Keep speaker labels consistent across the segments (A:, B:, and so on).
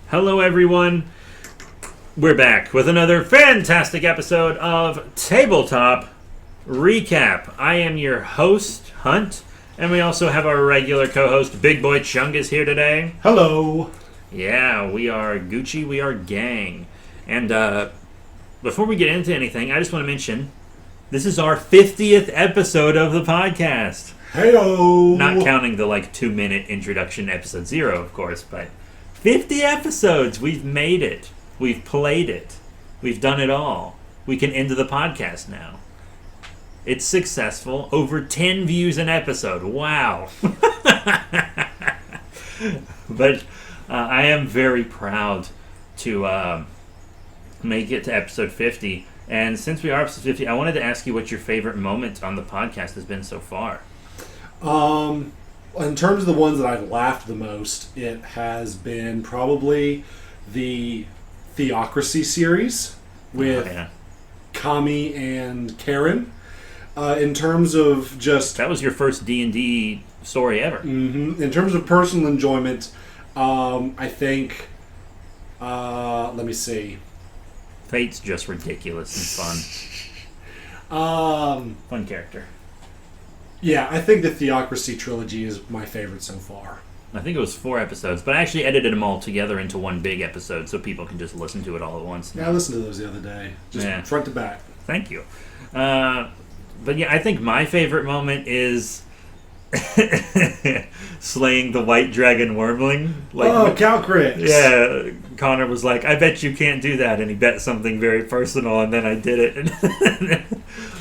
A: Hello, everyone. We're back with another fantastic episode of Tabletop Recap. I am your host, Hunt, and we also have our regular co-host, Big Boy Chungus, here today.
B: Hello.
A: Yeah, we are Gucci, we are gang. And before we get into anything, I just want to mention, this is our 50th episode of the podcast.
B: Heyo.
A: Not counting the 2-minute introduction, episode 0, of course, but 50 episodes. We've made it. We've played it. We've done it all. We can end the podcast now. It's successful. Over 10 views an episode. Wow. But I am very proud to make it to episode 50. And since we are episode 50, I wanted to ask you what your favorite moment on the podcast has been so far.
B: In terms of the ones that I've laughed the most, it has been probably the Theocracy series with Kami and Karen. In terms of just...
A: That was your first D&D story ever.
B: Mm-hmm. In terms of personal enjoyment, I think... let me see.
A: Fate's just ridiculous and fun. Fun character.
B: Yeah, I think the Theocracy trilogy is my favorite so far.
A: I think it was 4 episodes, but I actually edited them all together into one big episode so people can just listen to it all at once.
B: Yeah, I listened to those the other day. Just front to back.
A: Thank you. But yeah, I think my favorite moment is slaying the white dragon wormling.
B: Calcrix!
A: Yeah, Connor was like, I bet you can't do that, and he bet something very personal, and then I did it.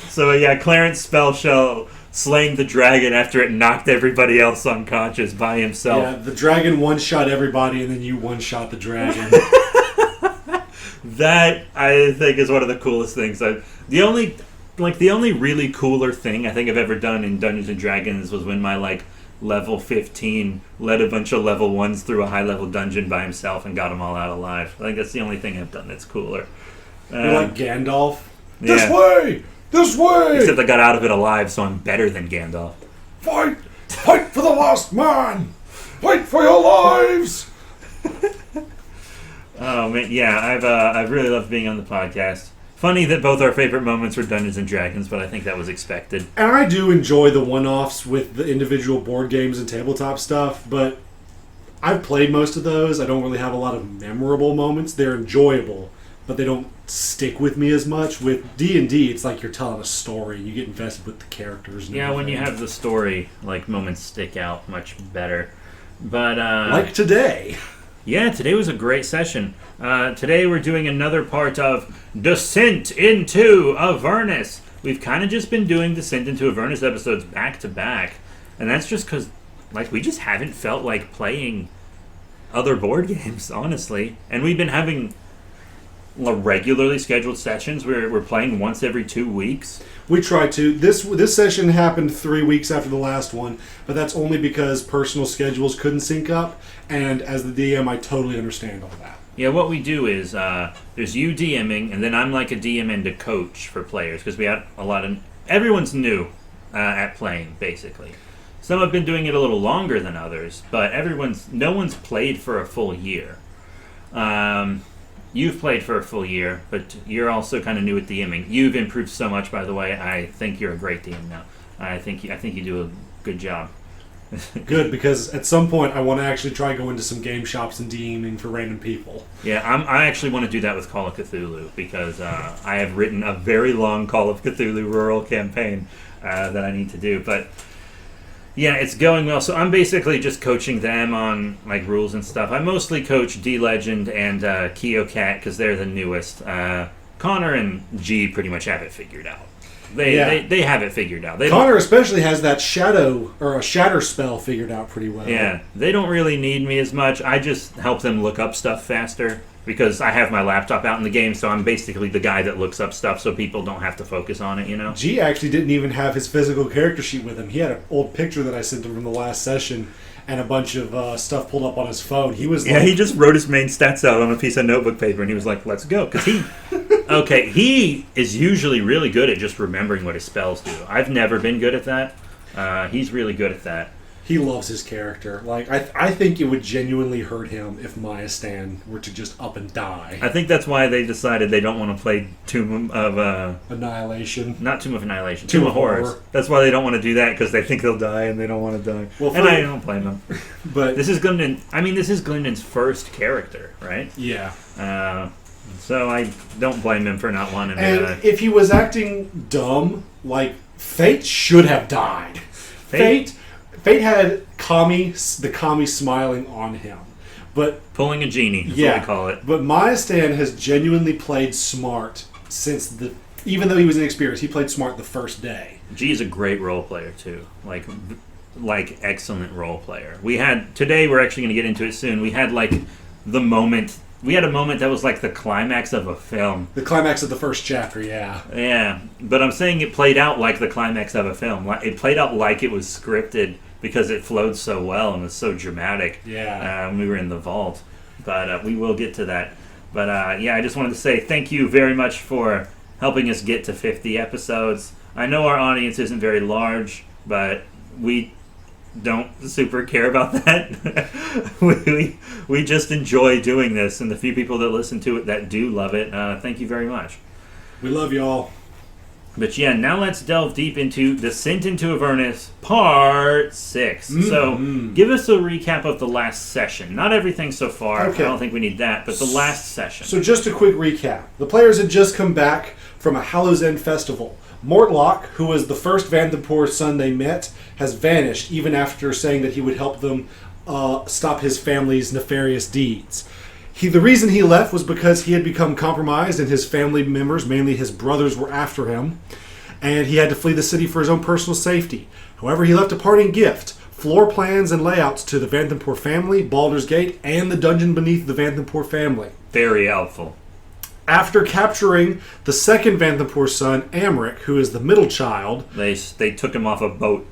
A: So yeah, Clarence Spellshell slaying the dragon after it knocked everybody else unconscious by himself.
B: Yeah, the dragon one-shot everybody, and then you one-shot the dragon.
A: That, I think, is one of the coolest things. The only really cooler thing I think I've ever done in Dungeons & Dragons was when my, level 15 led a bunch of level 1s through a high-level dungeon by himself and got them all out alive. I think that's the only thing I've done that's cooler.
B: You're like Gandalf.
A: Yeah.
B: This way! This way!
A: Except I got out of it alive, so I'm better than Gandalf.
B: Fight! Fight for the last man! Fight for your lives!
A: Oh man, yeah, I've really loved being on the podcast. Funny that both our favorite moments were Dungeons and Dragons, but I think that was expected.
B: And I do enjoy the one-offs with the individual board games and tabletop stuff, but I've played most of those. I don't really have a lot of memorable moments. They're enjoyable, but they don't stick with me as much. With D&D, it's like you're telling a story. You get invested with the characters. And
A: when you have the story, moments stick out much better. But
B: like today.
A: Yeah, today was a great session. Today we're doing another part of Descent into Avernus. We've kind of just been doing Descent into Avernus episodes back to back, and that's just because we just haven't felt like playing other board games, honestly. And we've been having regularly scheduled sessions where we're playing once every 2 weeks.
B: We try to. This session happened 3 weeks after the last one, but that's only because personal schedules couldn't sync up, and as the DM, I totally understand all that.
A: Yeah, what we do is there's you DMing, and then I'm like a DM and a coach for players, because we have a lot of... Everyone's new at playing, basically. Some have been doing it a little longer than others, but no one's played for a full year. You've played for a full year, but you're also kind of new at DMing. You've improved so much, by the way. I think you're a great DM now. I think you do a good job.
B: Good, because at some point I want to actually try going to some game shops and DMing for random people.
A: Yeah, I actually want to do that with Call of Cthulhu, because I have written a very long Call of Cthulhu rural campaign that I need to do. But yeah, it's going well. So I'm basically just coaching them on rules and stuff. I mostly coach D-Legend and KeoCat because they're the newest. Connor and G pretty much have it figured out. They have it figured out.
B: Connor especially has that shatter spell figured out pretty well.
A: Yeah, they don't really need me as much. I just help them look up stuff faster because I have my laptop out in the game, so I'm basically the guy that looks up stuff so people don't have to focus on it,
B: G actually didn't even have his physical character sheet with him. He had an old picture that I sent him from the last session and a bunch of stuff pulled up on his phone. He
A: just wrote his main stats out on a piece of notebook paper, and he was like, let's go. Because he is usually really good at just remembering what his spells do. I've never been good at that. He's really good at that.
B: He loves his character. Like, I think it would genuinely hurt him if Maya Stan were to just up and die.
A: I think that's why they decided they don't want to play Tomb of...
B: Annihilation.
A: Not Tomb of Annihilation.
B: Tomb
A: Tomb
B: of
A: of Horrors.
B: Horror.
A: That's why they don't want to do that, because they think they'll die and they don't want to die.
B: Well,
A: and I don't blame them.
B: But
A: This is Glendon's first character, right?
B: yeah.
A: So I don't blame him for not wanting
B: And
A: to...
B: if he was acting dumb, like, Fate should have died. Fate had the Kami smiling on him. But
A: Pulling a genie, is what we call it.
B: But Maya Stan has genuinely played smart since even though he was inexperienced, he played smart the first day.
A: G is a great role player too. Like excellent role player. Today we're actually going to get into it soon. We had a moment that was like the climax of a film.
B: The climax of the first chapter, yeah.
A: Yeah, but I'm saying it played out like the climax of a film. It played out like it was scripted because it flowed so well and was so dramatic.
B: Yeah.
A: We were in the vault, but we will get to that. But I just wanted to say thank you very much for helping us get to 50 episodes. I know our audience isn't very large, but we don't super care about that. we just enjoy doing this, and the few people that listen to it that do love it, thank you very much.
B: We love y'all.
A: But yeah, now let's delve deep into Descent into Avernus, Part 6. So, give us a recap of the last session. Not everything so far.
B: Okay.
A: I don't think we need that, but the last session.
B: So just a quick recap. The players had just come back from a Hallows End festival. Mortlock, who was the first Vandenpoor son they met, has vanished even after saying that he would help them stop his family's nefarious deeds. The reason he left was because he had become compromised and his family members, mainly his brothers, were after him, and he had to flee the city for his own personal safety. However, he left a parting gift: floor plans and layouts to the Vandenpoor family, Baldur's Gate, and the dungeon beneath the Vandenpoor family.
A: Very helpful.
B: After capturing the second Vandenpoor son, Amric, who is the middle child,
A: They took him off a boat.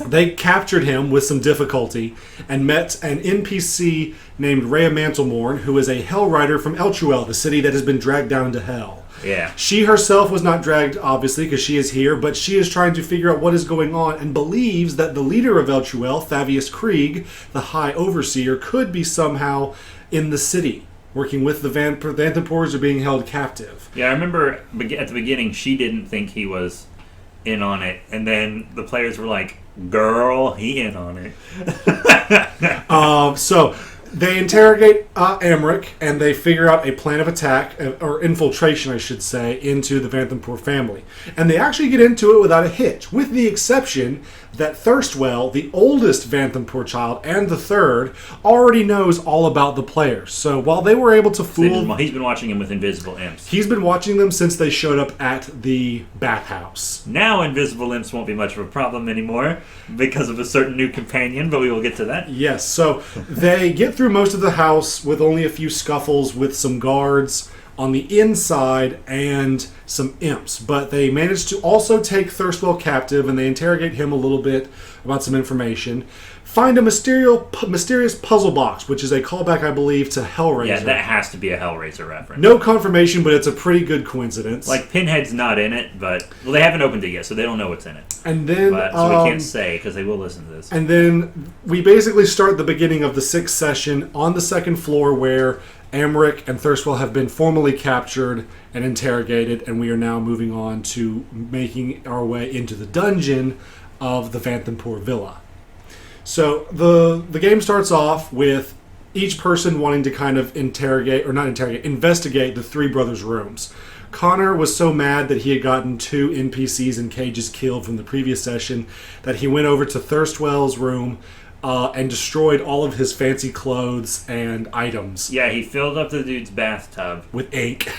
B: they captured him with some difficulty and met an NPC named Rhea Mantlemorn, who is a Hell Rider from Elchuel, the city that has been dragged down to Hell.
A: Yeah.
B: She herself was not dragged, obviously, because she is here, but she is trying to figure out what is going on and believes that the leader of Elchuel, Thavius Krieg, the High Overseer, could be somehow in the city, working with the Vandenpoors who are being held captive.
A: Yeah, I remember at the beginning she didn't think he was in on it, and then the players were like, girl, he in on it.
B: So they interrogate Amric, and they figure out a plan of attack, or infiltration, I should say, into the Vandenpoor family. And they actually get into it without a hitch, with the exception that Thirstwell, the oldest Vandenpoor child, and the third, already knows all about the players. So while they were able to fool...
A: He's been watching him with invisible imps.
B: He's been watching them since they showed up at the bathhouse.
A: Now invisible imps won't be much of a problem anymore because of a certain new companion, but we will get to that.
B: Yes, so they get through most of the house with only a few scuffles with some guards on the inside and some imps, but they manage to also take Thirstwell captive, and they interrogate him a little bit about some information. Find a mysterious puzzle box, which is a callback, I believe, to Hellraiser.
A: Yeah, that has to be a Hellraiser reference.
B: No confirmation, but it's a pretty good coincidence.
A: Like, Pinhead's not in it, but... Well, they haven't opened it yet, so they don't know what's in it.
B: And then...
A: So we can't say, because they will listen to this.
B: And then we basically start the beginning of the sixth session on the second floor, where Amric and Thirstwell have been formally captured and interrogated, and we are now moving on to making our way into the dungeon of the Vandenpoor Villa. So the game starts off with each person wanting to kind of investigate the three brothers' rooms. Connor was so mad that he had gotten 2 NPCs in cages killed from the previous session that he went over to Thirstwell's room and destroyed all of his fancy clothes and items.
A: Yeah, he filled up the dude's bathtub
B: with ink.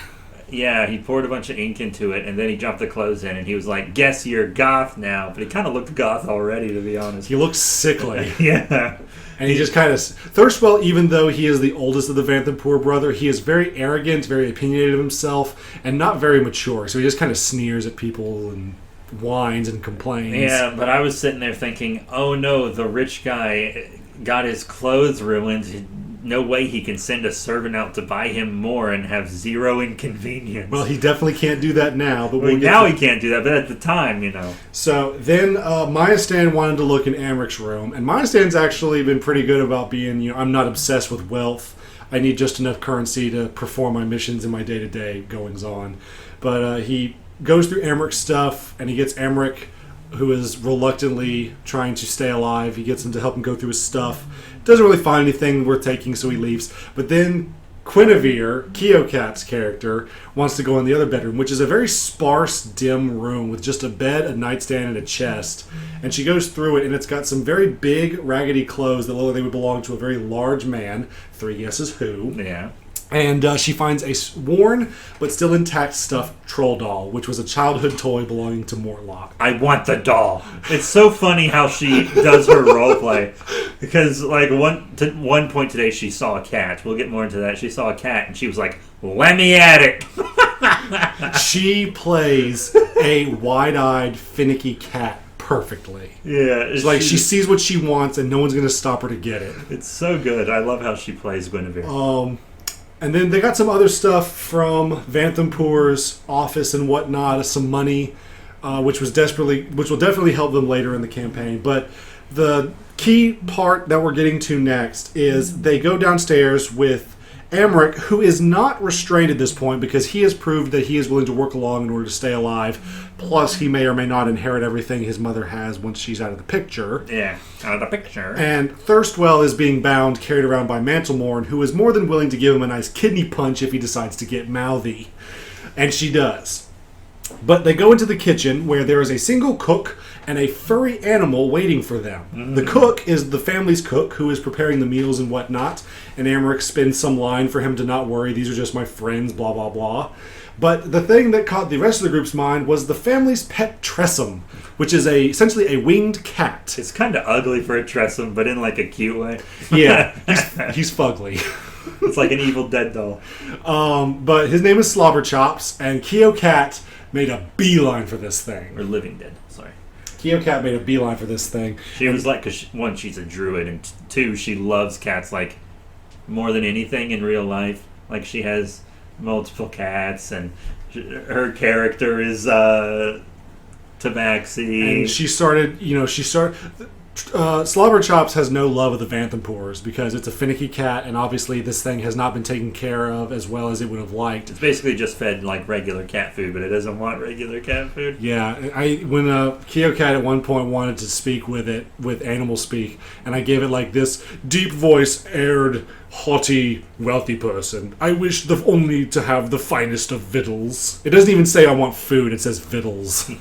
A: Yeah, he poured a bunch of ink into it, and then he dropped the clothes in, and he was like, guess you're goth now. But he kind of looked goth already, to be honest.
B: He looks sickly.
A: Yeah.
B: And he just kind of... Thirstwell, even though he is the oldest of the Vandenpoor brother, he is very arrogant, very opinionated of himself, and not very mature. So he just kind of sneers at people and whines and complains.
A: Yeah, but I was sitting there thinking, oh no, the rich guy got his clothes ruined no way he can send a servant out to buy him more and have zero inconvenience.
B: Well, he definitely can't do that now. But
A: now he can't do that, but at the time,
B: So then Maya Stan wanted to look in Amric's room, and Maya Stan's actually been pretty good about being, I'm not obsessed with wealth. I need just enough currency to perform my missions and my day-to-day goings-on. But he goes through Amric's stuff, and he gets Amric, who is reluctantly trying to stay alive. He gets him to help him go through his stuff. Doesn't really find anything worth taking, so he leaves. But then Guinevere, Keokat's character, wants to go in the other bedroom, which is a very sparse, dim room with just a bed, a nightstand, and a chest. And she goes through it, and it's got some very big, raggedy clothes that look like they would belong to a very large man. 3 guesses who.
A: Yeah.
B: And she finds a worn but still intact stuffed troll doll, which was a childhood toy belonging to Mortlock.
A: I want the doll. It's so funny how she does her roleplay. Because, one point today, she saw a cat. We'll get more into that. She saw a cat, and she was like, let me at it.
B: She plays a wide-eyed, finicky cat perfectly.
A: Yeah.
B: It's like she sees what she wants, and no one's going to stop her to get it.
A: It's so good. I love how she plays Guinevere.
B: And then they got some other stuff from Vanthampur's office and whatnot, some money, which will definitely help them later in the campaign. But the key part that we're getting to next is they go downstairs with Amric, who is not restrained at this point because he has proved that he is willing to work along in order to stay alive. Plus, he may or may not inherit everything his mother has once she's out of the picture.
A: Yeah, out of the picture.
B: And Thirstwell is being bound, carried around by Mantlemorn, who is more than willing to give him a nice kidney punch if he decides to get mouthy. And she does. But they go into the kitchen where there is a single cook and a furry animal waiting for them. Mm. The cook is the family's cook who is preparing the meals and whatnot. And Amric spins some line for him to not worry. These are just my friends, blah, blah, blah. But the thing that caught the rest of the group's mind was the family's pet Tressum, which is essentially a winged cat.
A: It's kind of ugly for a Tressum, but in a cute way.
B: Yeah, he's fugly.
A: It's like an Evil Dead doll.
B: But his name is Slobberchops, and Keokat made a beeline for this thing.
A: Or Living Dead, sorry.
B: Keokat made a beeline for this thing.
A: She was because one, she's a druid, and two, she loves cats more than anything in real life. She has multiple cats, and her character is Tabaxi.
B: And she started. Slobberchops has no love of the Vanthampurs because it's a finicky cat, and obviously this thing has not been taken care of as well as it would have liked.
A: It's basically just fed regular cat food, but it doesn't want regular cat food.
B: Yeah, when Keokat at one point wanted to speak with it with animal speak, and I gave it this deep voice, aired, haughty, wealthy person. I wish only to have the finest of victuals. It doesn't even say I want food; it says victuals.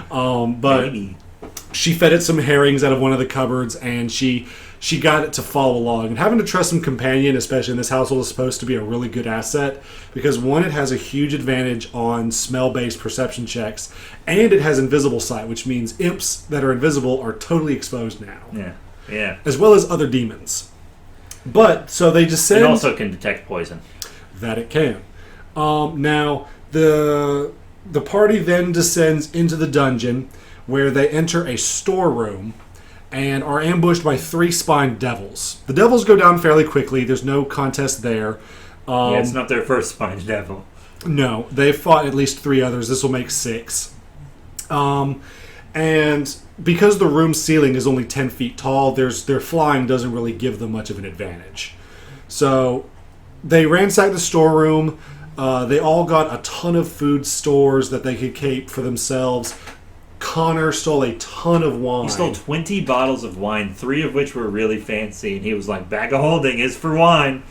B: But. Maybe. She fed it some herrings out of one of the cupboards, and she got it to follow along. And having to trust some companion, especially in this household, is supposed to be a really good asset because, one, it has a huge advantage on smell-based perception checks, and it has invisible sight, which means imps that are invisible are totally exposed now.
A: Yeah.
B: As well as other demons. But, so they descend...
A: It also can detect poison.
B: That it can. Now, the party then descends into the dungeon, where they enter a storeroom and are ambushed by 3 spined devils. The devils go down fairly quickly. There's no contest there.
A: It's not their first spined devil.
B: No, they've fought at least 3 others. This will make 6. And because the room ceiling is only 10 feet tall, their flying doesn't really give them much of an advantage. So they ransack the storeroom. They all got a ton of food stores that they could keep for themselves. Connor stole a ton of wine.
A: He stole 20 bottles of wine, 3 of which were really fancy, and he was like, bag of holding is for wine.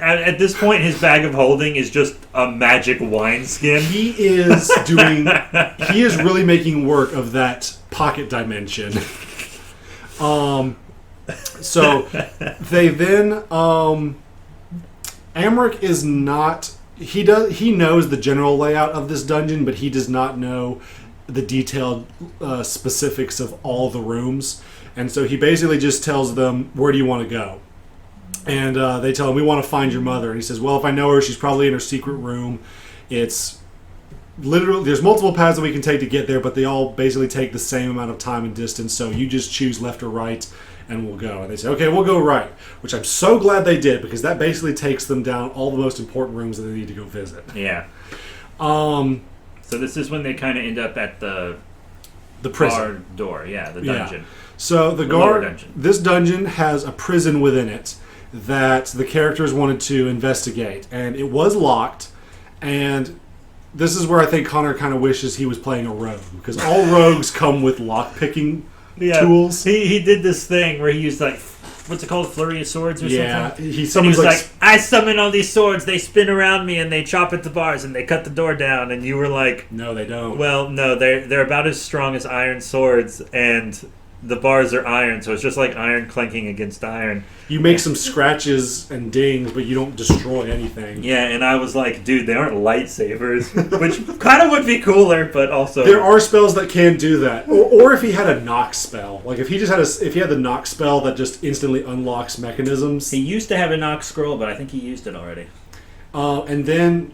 A: At this point, his bag of holding is just a magic wine skin.
B: He is really making work of that pocket dimension. So they then, Amric is not... He knows the general layout of this dungeon, but he does not know the detailed specifics of all the rooms. And so he basically just tells them, where do you want to go? And they tell him, we want to find your mother. And he says, well, if I know her, she's probably in her secret room. It's literally, there's multiple paths that we can take to get there, but they all basically take the same amount of time and distance. So you just choose left or right, and we'll go. And they say, okay, we'll go right, which I'm so glad they did, because that basically takes them down all the most important rooms that they need to go visit.
A: Yeah. So this is when they kind of end up at the
B: prison
A: guard door. Yeah, the dungeon.
B: Yeah. So the
A: lower
B: guard,
A: dungeon.
B: This dungeon has a prison within it that the characters wanted to investigate, and it was locked. And this is where I think Connor kind of wishes he was playing a rogue, because all rogues come with lockpicking tools.
A: He did this thing where he used like, what's it called, flurry of swords or something?
B: Yeah, he
A: was like, I summon all these swords, they spin around me and they chop at the bars and they cut the door down. And you were like,
B: no, they don't.
A: Well, no, they're about as strong as iron swords, and the bars are iron, so it's just like iron clanking against iron.
B: You make some scratches and dings, but you don't destroy anything.
A: Yeah, and I was like, dude, they aren't lightsabers, which kind of would be cooler, but also
B: there are spells that can do that. Or if he had a knock spell, like if he had the knock spell that just instantly unlocks mechanisms.
A: He used to have a knock scroll, but I think he used it already.
B: And then,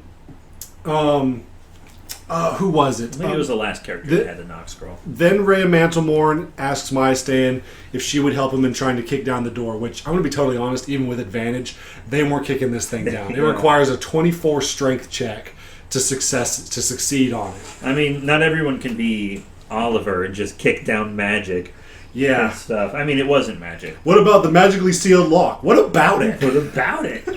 B: who was it?
A: Maybe it was the last character that had the knock scroll.
B: Then Rhea Mantlemorn asks Maestan if she would help him in trying to kick down the door, which I'm going to be totally honest, even with advantage, they weren't kicking this thing down. It requires a 24 strength check to succeed on it.
A: I mean, not everyone can be Oliver and just kick down magic.
B: Yeah.
A: And stuff. I mean, it wasn't magic.
B: What about the magically sealed lock? What about it?
A: What about it?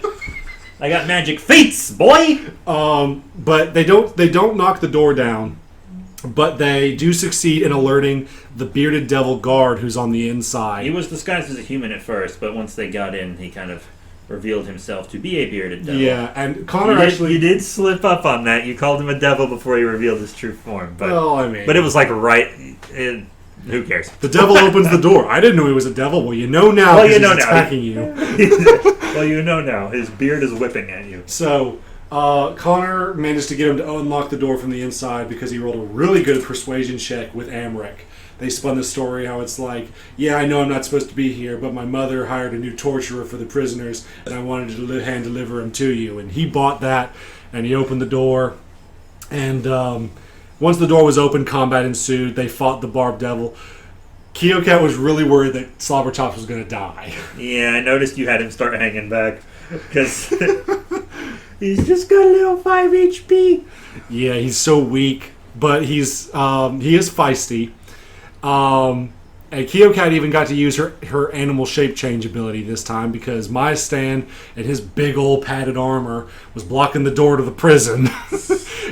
A: I got magic feats, boy.
B: But they don't knock the door down, but they do succeed in alerting the bearded devil guard who's on the inside.
A: He was disguised as a human at first, but once they got in, he kind of revealed himself to be a bearded devil.
B: Yeah, and Connor
A: you did slip up on that. You called him a devil before he revealed his true form. But,
B: well, I mean,
A: but it was like who cares?
B: The devil opens the door. I didn't know he was a devil. Well, you know now. Well, you know he's attacking you.
A: Well, you know now. His beard is whipping at you.
B: So, Connor managed to get him to unlock the door from the inside because he rolled a really good persuasion check with Amric. They spun the story how it's like, yeah, I know I'm not supposed to be here, but my mother hired a new torturer for the prisoners, and I wanted to hand deliver him to you. And he bought that, and he opened the door. And once the door was open, combat ensued. They fought the barbed devil. Keocat was really worried that Slobberchops was going to die.
A: Yeah, I noticed you had him start hanging back because he's just got a little 5 HP.
B: Yeah, he's so weak, but he is feisty. And Keocat even got to use her animal shape change ability this time because Maestan and his big old padded armor was blocking the door to the prison.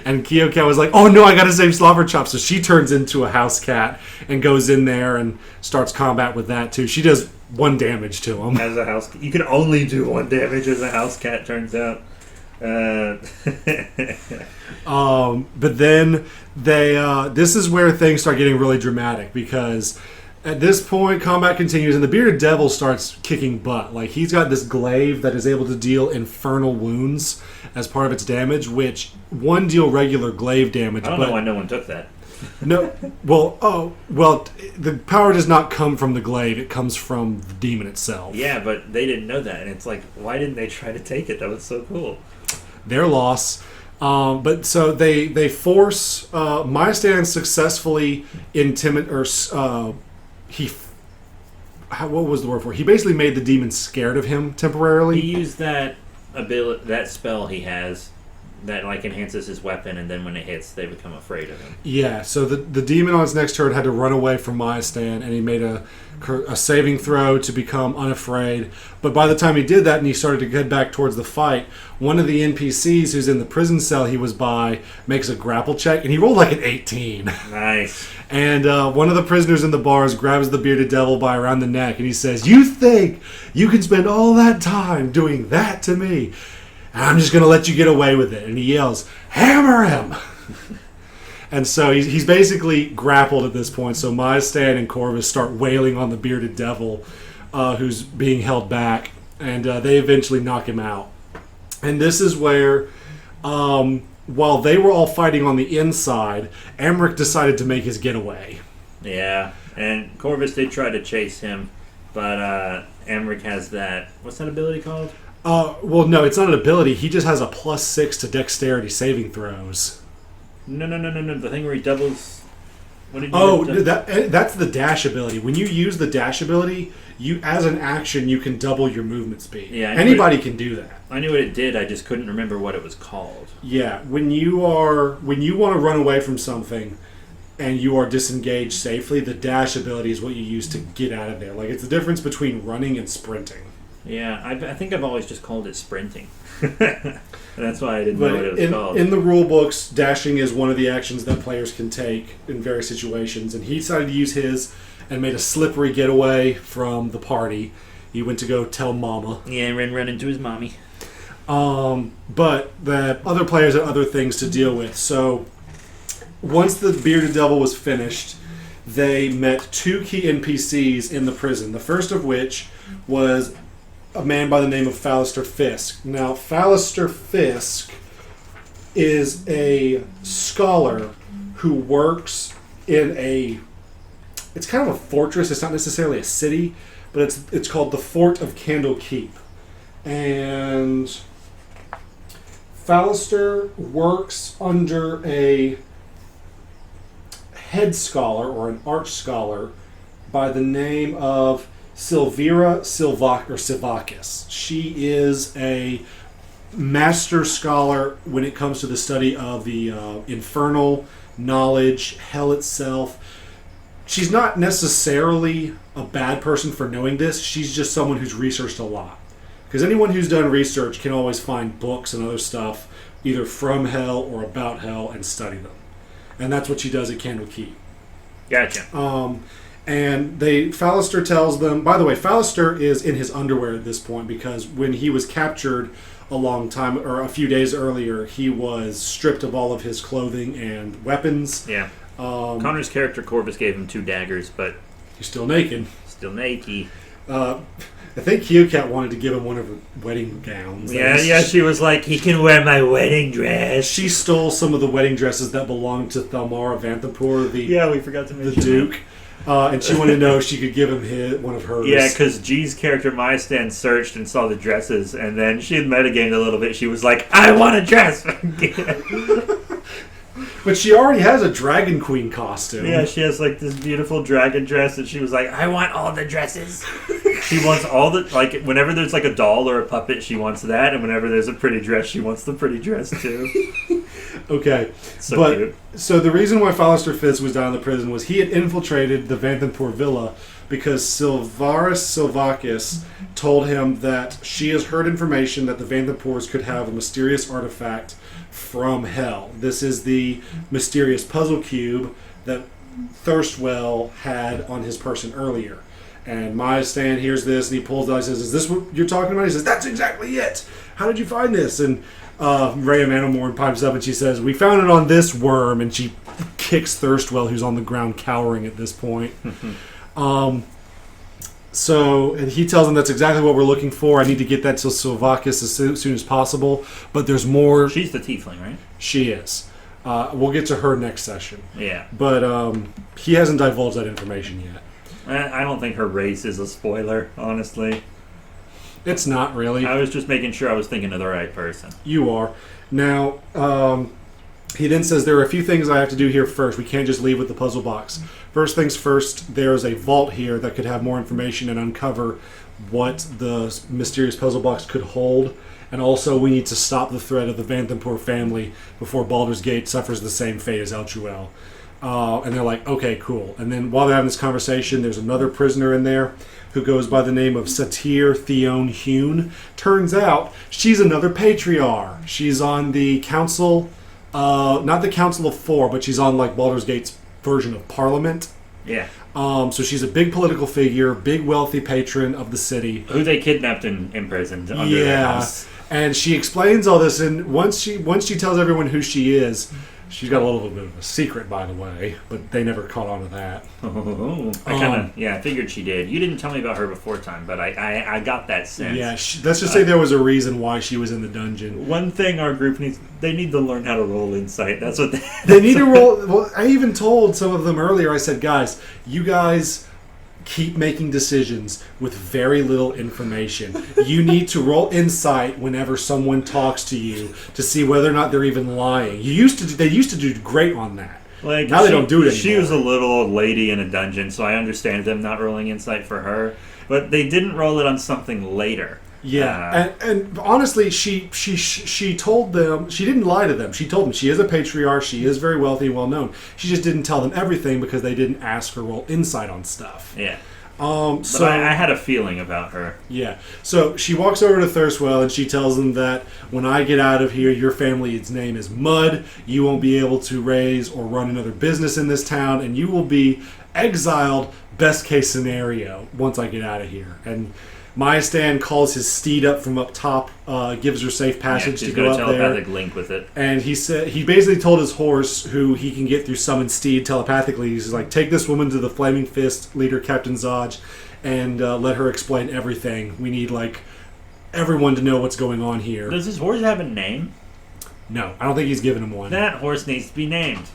B: And Keocat was like, oh no, I gotta save Slobberchop. So she turns into a house cat and goes in there and starts combat with that too. She does 1 damage to him.
A: As a house, you can only do 1 damage as a house cat, turns out.
B: But then this is where things start getting really dramatic because at this point combat continues and the bearded devil starts kicking butt. Like he's got this glaive that is able to deal infernal wounds as part of its damage, which 1 deal regular glaive damage.
A: I don't know why no one took that.
B: No, the power does not come from the glaive; it comes from the demon itself.
A: Yeah, but they didn't know that, and it's like, why didn't they try to take it? That was so cool.
B: Their loss. But so they force Maestan successfully what was the word for it? He basically made the demon scared of him temporarily.
A: He used that spell he has that like enhances his weapon, and then when it hits, they become afraid of him.
B: Yeah, so the demon on his next turn had to run away from Maestan, and he made a saving throw to become unafraid. But by the time he did that and he started to head back towards the fight, one of the NPCs who's in the prison cell he was by makes a grapple check, and he rolled like an 18.
A: Nice. And
B: one of the prisoners in the bars grabs the bearded devil by around the neck, and he says, "You think you can spend all that time doing that to me? I'm just going to let you get away with it." And he yells, "Hammer him!" And so he's basically grappled at this point. So Maestan and Corvus start wailing on the bearded devil who's being held back. And they eventually knock him out. And this is where, while they were all fighting on the inside, Amric decided to make his getaway.
A: Yeah, and Corvus did try to chase him. But Amric has that... What's that ability called?
B: Well, no, it's not an ability. He just has a +6 to dexterity saving throws.
A: No. The thing where he doubles... What did you
B: Oh,
A: do?
B: that's the dash ability. When you use the dash ability, as an action, you can double your movement speed.
A: Yeah,
B: anybody can do that.
A: I knew what it did. I just couldn't remember what it was called.
B: Yeah, when you want to run away from something, and you are disengaged safely, the dash ability is what you use to get out of there. Like, it's the difference between running and sprinting.
A: Yeah, I think I've always just called it sprinting. That's why I didn't know what it was called.
B: In the rule books, dashing is one of the actions that players can take in various situations, and he decided to use his and made a slippery getaway from the party. He went to go tell Mama.
A: Yeah, run into his mommy.
B: But the other players had other things to deal with. So once the Bearded Devil was finished, they met two key NPCs in the prison. The first of which was a man by the name of Fallister Fisk. Now, Fallister Fisk is a scholar who works in it's kind of a fortress. It's not necessarily a city, but it's called the Fort of Candle Keep. And Fallister works under a head scholar or an arch scholar by the name of Silvira Silvakis. She is a master scholar when it comes to the study of the infernal knowledge, hell itself. She's not necessarily a bad person for knowing this. She's just someone who's researched a lot. Because anyone who's done research can always find books and other stuff either from hell or about hell and study them. And that's what she does at Candlekeep.
A: Gotcha.
B: And Fallister tells them... By the way, Fallister is in his underwear at this point because when he was captured a few days earlier, he was stripped of all of his clothing and weapons.
A: Yeah. Connor's character, Corvus, gave him 2 daggers, but...
B: He's still naked.
A: Still naked.
B: I think Kyokat wanted to give him one of her wedding gowns.
A: Yeah, she was like, he can wear my wedding dress.
B: She stole some of the wedding dresses that belonged to Thalmara Vanthapur,
A: we forgot to mention
B: the Duke. And she wanted to know if she could give him one of hers.
A: Yeah, because G's character, Maistan, searched and saw the dresses, and then she had metagamed a little bit. She was like, I want a dress!
B: But she already has a Dragon Queen costume.
A: Yeah, she has like this beautiful dragon dress, and she was like, I want all the dresses. She wants all the, like, whenever there's like a doll or a puppet, she wants that, and whenever there's a pretty dress, she wants the pretty dress too.
B: Okay.
A: So cute.
B: So the reason why Fallister Fisk was down in the prison was he had infiltrated the Vanthapur villa because Silvaris Silvakis told him that she has heard information that the Vanthapurs could have a mysterious artifact from hell. This is the mysterious puzzle cube that Thirstwell had on his person earlier. And Maistan hears this and he pulls it out and says, is this what you're talking about? He says, that's exactly it. How did you find this? And Rhea Manamorn pipes up and she says, we found it on this worm. And she kicks Thirstwell, who's on the ground cowering at this point. And he tells him that's exactly what we're looking for. I need to get that to Silvakis as soon as possible. But there's more.
A: She's the tiefling, right?
B: She is. We'll get to her next session.
A: Yeah.
B: But he hasn't divulged that information yet.
A: I don't think her race is a spoiler, honestly.
B: It's not really.
A: I was just making sure I was thinking of the right person.
B: You are. Now, he then says, there are a few things I have to do here first. We can't just leave with the puzzle box. First things first, there's a vault here that could have more information and uncover what the mysterious puzzle box could hold. And also, we need to stop the threat of the Vanthapur family before Baldur's Gate suffers the same fate as Eltuel. And they're like, okay, cool. And then while they're having this conversation, there's another prisoner in there who goes by the name of Satir Theon Hune. Turns out, she's another patriarch. She's on the council, not the Council of Four, but she's on like Baldur's Gate's version of Parliament.
A: Yeah.
B: So she's a big political figure, big wealthy patron of the city.
A: Who they kidnapped and imprisoned under their house.
B: And she explains all this, and once she tells everyone who she is, she's got a little bit of a secret, by the way, but they never caught on to that.
A: I figured she did. You didn't tell me about her before time, but I got that sense.
B: Yeah, let's just say there was a reason why she was in the dungeon.
A: One thing our group they need to learn how to roll insight. That's what
B: they need to roll. Well, I even told some of them earlier, I said, guys, you guys keep making decisions with very little information. You need to roll insight whenever someone talks to you to see whether or not they're even lying. They used to do great on that.
A: Like
B: now they don't do it anymore.
A: She was a little old lady in a dungeon, so I understand them not rolling insight for her. But they didn't roll it on something later.
B: Yeah, and honestly, she told them, she didn't lie to them. She told them she is a patriarch, she is very wealthy and well known. She just didn't tell them everything because they didn't ask her roll insight on stuff.
A: Yeah.
B: So
A: I had a feeling about her.
B: Yeah. So she walks over to Thirstwell and she tells them that when I get out of here, your family's name is Mud. You won't be able to raise or run another business in this town, and you will be exiled, best case scenario, once I get out of here. And Maya Stan calls his steed up from up top, gives her safe passage to go up there.
A: She's got a telepathic link with it.
B: And he basically told his horse, who he can get through summoned steed telepathically, he's like, take this woman to the Flaming Fist leader, Captain Zodge, and let her explain everything. We need, like, everyone to know what's going on here.
A: Does his horse have a name?
B: No, I don't think he's given him one.
A: That horse needs to be named.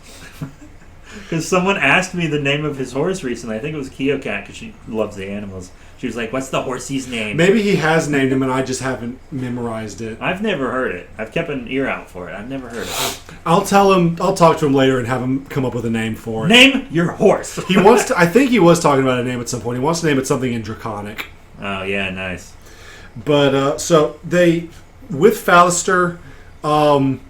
A: Because someone asked me the name of his horse recently. I think it was Keocat, because she loves the animals. She was like, what's the horsey's name?
B: Maybe he has named him and I just haven't memorized it.
A: I've never heard it. I've kept an ear out for it. I've never heard it.
B: I'll talk to him later and have him come up with a name for it.
A: Name your horse!
B: He wants to, I think he was talking about a name at some point. He wants to name it something in Draconic.
A: Oh, yeah, nice.
B: But, so they, with Fallister, and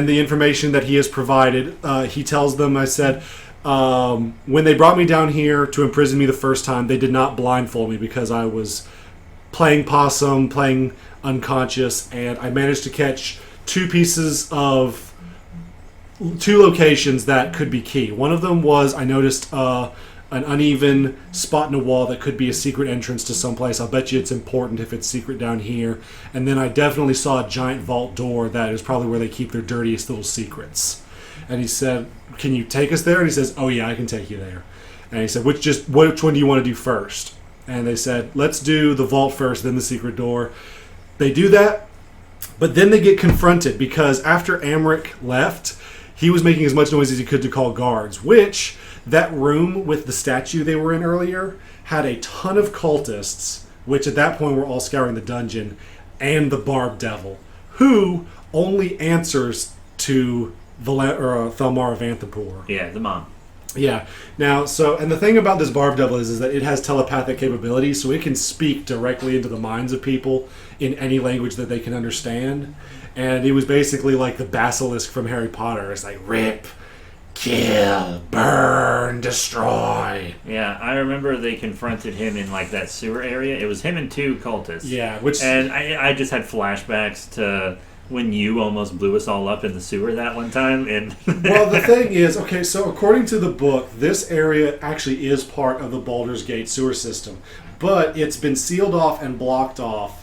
B: the information that he has provided, he tells them, I said, when they brought me down here to imprison me the first time, they did not blindfold me because I was playing possum, playing unconscious, and I managed to catch two locations that could be key. One of them was, I noticed an uneven spot in a wall that could be a secret entrance to someplace. I'll bet you it's important if it's secret down here. And then I definitely saw a giant vault door that is probably where they keep their dirtiest little secrets. And he said, can you take us there? And he says, oh yeah, I can take you there. And he said, which one do you want to do first? And they said, let's do the vault first, then the secret door. They do that, but then they get confronted because after Amric left, he was making as much noise as he could to call guards, which that room with the statue they were in earlier had a ton of cultists, which at that point were all scouring the dungeon, and the Barb Devil, who only answers to Thalmara Vanthapur.
A: Yeah, the mom.
B: Yeah. Now, and the thing about this Barb Devil is that it has telepathic capabilities, so it can speak directly into the minds of people in any language that they can understand. And it was basically like the basilisk from Harry Potter. It's like, rip, kill, burn, destroy.
A: Yeah, I remember they confronted him in like that sewer area. It was him and two cultists.
B: Yeah,
A: and I just had flashbacks to when you almost blew us all up in the sewer that one time. And
B: well, the thing is, okay, so according to the book, this area actually is part of the Baldur's Gate sewer system, but it's been sealed off and blocked off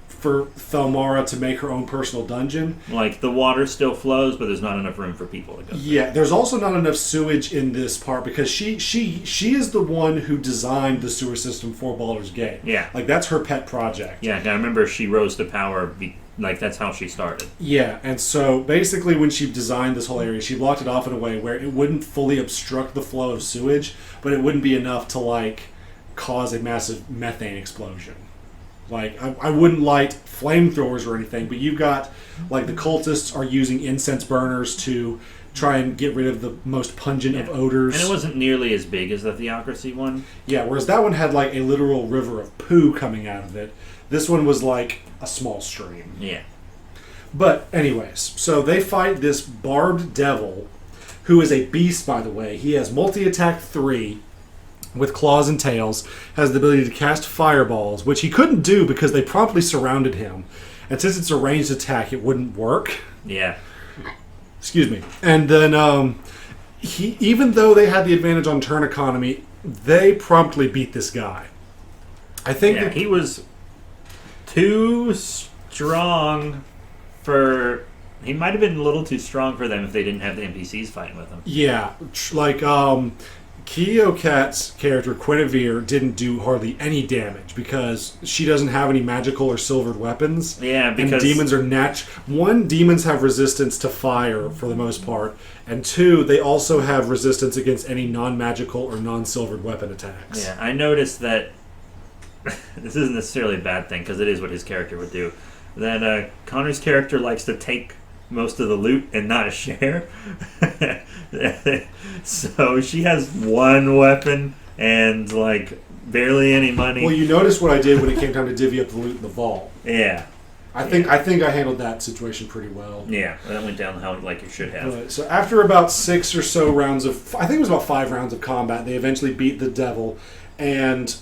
B: for Thalmara to make her own personal dungeon.
A: Like, the water still flows, but there's not enough room for people to go through.
B: Yeah, there's also not enough sewage in this part because she is the one who designed the sewer system for Baldur's Gate.
A: Yeah.
B: Like, that's her pet project.
A: Yeah, I remember she rose to power, like, that's how she started.
B: Yeah, and so basically when she designed this whole area, she blocked it off in a way where it wouldn't fully obstruct the flow of sewage, but it wouldn't be enough to, like, cause a massive methane explosion. Like, I wouldn't light flamethrowers or anything, but you've got, like, the cultists are using incense burners to try and get rid of the most pungent of odors.
A: And it wasn't nearly as big as the Theocracy one.
B: Yeah, whereas that one had, like, a literal river of poo coming out of it. This one was, like, a small stream.
A: Yeah.
B: But, anyways, so they fight this Barbed Devil, who is a beast, by the way. He has multi-attack 3 with claws and tails, has the ability to cast fireballs, which he couldn't do because they promptly surrounded him. And since it's a ranged attack, it wouldn't work.
A: Yeah.
B: Excuse me. And then, even though they had the advantage on turn economy, they promptly beat this guy. I think
A: he was too strong for... He might have been a little too strong for them if they didn't have the NPCs fighting with him.
B: Yeah. Like, Keokat's character, Guinevere, didn't do hardly any damage because she doesn't have any magical or silvered weapons.
A: Yeah, because...
B: And demons are demons have resistance to fire for the most part, and 2, they also have resistance against any non-magical or non-silvered weapon attacks.
A: Yeah, I noticed that... this isn't necessarily a bad thing because it is what his character would do. That Connor's character likes to take most of the loot and not a share. So she has one weapon and like barely any money.
B: Well, you noticed what I did when it came time to divvy up the loot in the vault.
A: Yeah.
B: I think I handled that situation pretty well.
A: Yeah, that went down how like you should have.
B: But, so after about 6 or so rounds of, I think it was about 5 rounds of combat, they eventually beat the devil, and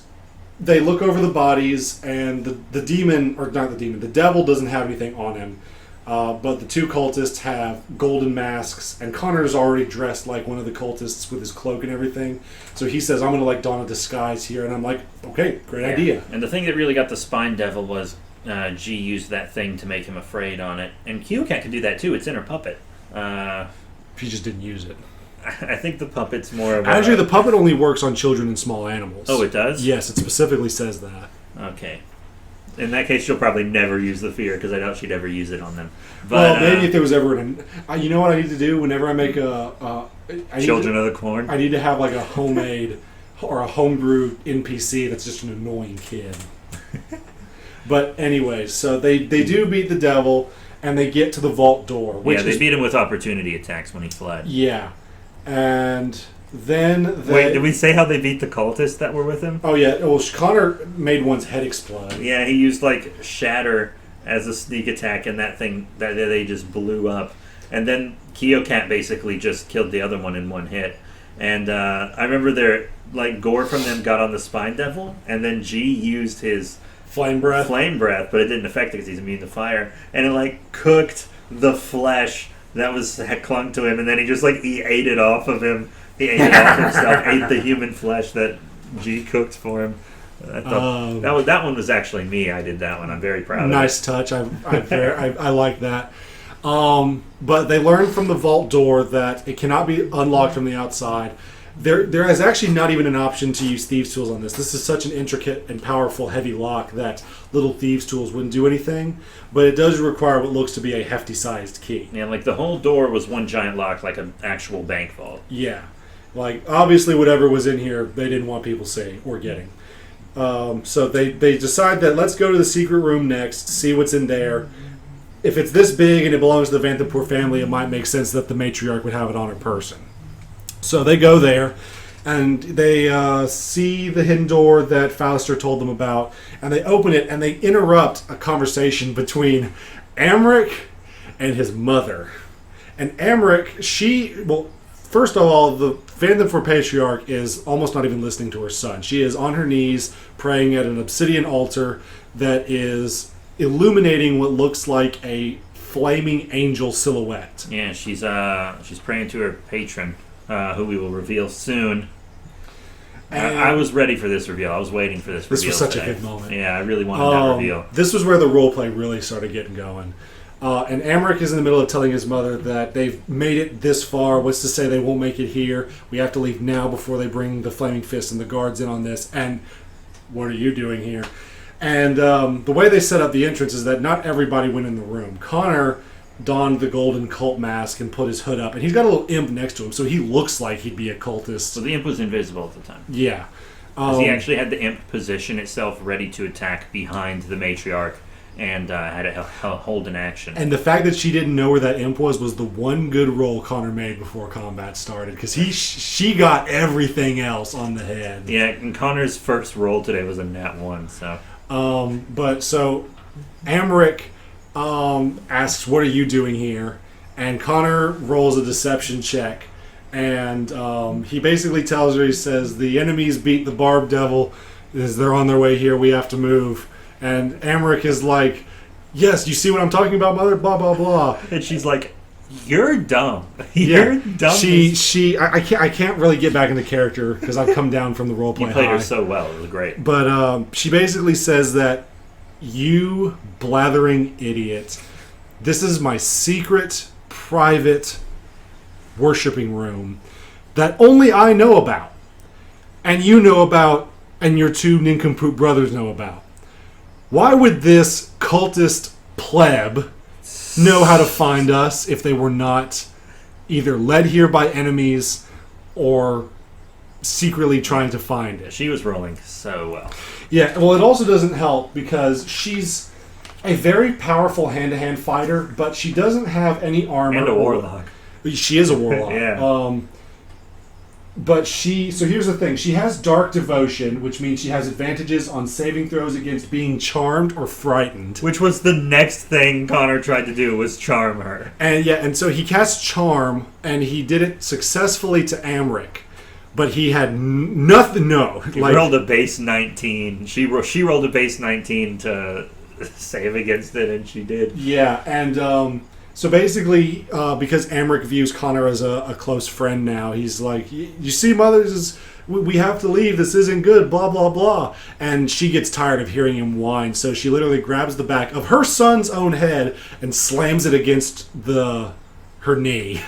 B: they look over the bodies, and the demon, or not the demon, the devil doesn't have anything on him, but the 2 cultists have golden masks, and Connor's already dressed like one of the cultists with his cloak and everything. So he says, I'm going to like don a disguise here, and I'm like, okay, great idea.
A: And the thing that really got the spine devil was G used that thing to make him afraid on it, and Kyokat could do that too. It's in her puppet.
B: She just didn't use it.
A: I think the puppet's more of
B: Actually, the puppet only works on children and small animals.
A: Oh, it does?
B: Yes, it specifically says that.
A: Okay. In that case, she'll probably never use the fear, because I doubt she'd ever use it on them. But,
B: well, maybe if there was ever you know what I need to do whenever I make
A: Children of the Corn?
B: I need to have like a homemade or a homebrew NPC that's just an annoying kid. But anyway, so they do beat the devil, and they get to the vault door. Which
A: they beat him with opportunity attacks when he fled.
B: Yeah. And then
A: Wait, did we say how they beat the cultists that were with him?
B: Oh, yeah. Well, Connor made one's head explode.
A: Yeah, he used, like, Shatter as a sneak attack, and that thing, that they just blew up. And then Kyokat basically just killed the other one in one hit. And I remember gore from them got on the Spine Devil, and then G used his
B: Flame breath,
A: but it didn't affect it because he's immune to fire, and it like cooked the flesh that clung to him, and then he ate it off of him. He ate it off himself, ate the human flesh that G cooked for him. I thought that one was actually me. I did that one. I'm very proud of it.
B: Nice touch. I like that. But they learned from the vault door that it cannot be unlocked from the outside. There is actually not even an option to use thieves' tools on this. This is such an intricate and powerful, heavy lock that little thieves' tools wouldn't do anything. But it does require what looks to be a hefty-sized key.
A: Yeah, like the whole door was one giant lock, like an actual bank vault.
B: Yeah. Like, obviously whatever was in here, they didn't want people seeing or getting. So they decide that let's go to the secret room next, see what's in there. If it's this big and it belongs to the Vanthapur family, it might make sense that the matriarch would have it on her person. So they go there, and they see the hidden door that Fauster told them about, and they open it, and they interrupt a conversation between Amric and his mother. And Amric, first of all, the Vanthapur patriarch is almost not even listening to her son. She is on her knees praying at an obsidian altar that is illuminating what looks like a flaming angel silhouette.
A: Yeah, she's praying to her patron, who we will reveal soon. I was ready for this reveal. I was waiting for this reveal.
B: This was such a good moment.
A: Yeah, I really wanted that reveal.
B: This was where the roleplay really started getting going. And Amric is in the middle of telling his mother that they've made it this far. What's to say they won't make it here? We have to leave now before they bring the Flaming Fist and the guards in on this. And what are you doing here? And the way they set up the entrance is that not everybody went in the room. Connor donned the golden cult mask and put his hood up, and he's got a little imp next to him, so he looks like he'd be a cultist.
A: So the imp was invisible at the time.
B: Yeah.
A: He actually had the imp position itself ready to attack behind the matriarch, and had it hold in action.
B: And the fact that she didn't know where that imp was the one good roll Connor made before combat started, because she got everything else on the head.
A: Yeah, and Connor's first roll today was a nat 1, so...
B: But so Amric asks, what are you doing here? And Connor rolls a deception check, and he basically tells her, he says, the enemies beat the Barb Devil, as they're on their way here, we have to move. And Amric is like, yes, you see what I'm talking about, mother, blah blah blah.
A: And she's like, you're dumb. You're dumb.
B: I can't really get back into character because I've come down from the roleplay.
A: You played her so well. It was great.
B: But she basically says that, you blathering idiot, this is my secret, private worshipping room that only I know about, and you know about, and your 2 nincompoop brothers know about. Why would this cultist pleb know how to find us if they were not either led here by enemies or secretly trying to find it?
A: She was rolling so well.
B: Yeah, well, it also doesn't help because she's a very powerful hand-to-hand fighter, but she doesn't have any armor.
A: And a warlock.
B: She is a warlock.
A: Yeah.
B: But so here's the thing. She has dark devotion, which means she has advantages on saving throws against being charmed or frightened.
A: Which was the next thing Connor tried to do, was charm her.
B: And so he cast charm, and he did it successfully to Amric. But he had nothing. No,
A: he rolled a base 19. She rolled a base 19 to save against it, and she did.
B: Yeah, and so basically, because Amric views Connor as a close friend now, he's like, "You see, Mother, we have to leave. This isn't good. Blah blah blah." And she gets tired of hearing him whine, so she literally grabs the back of her son's own head and slams it against her knee.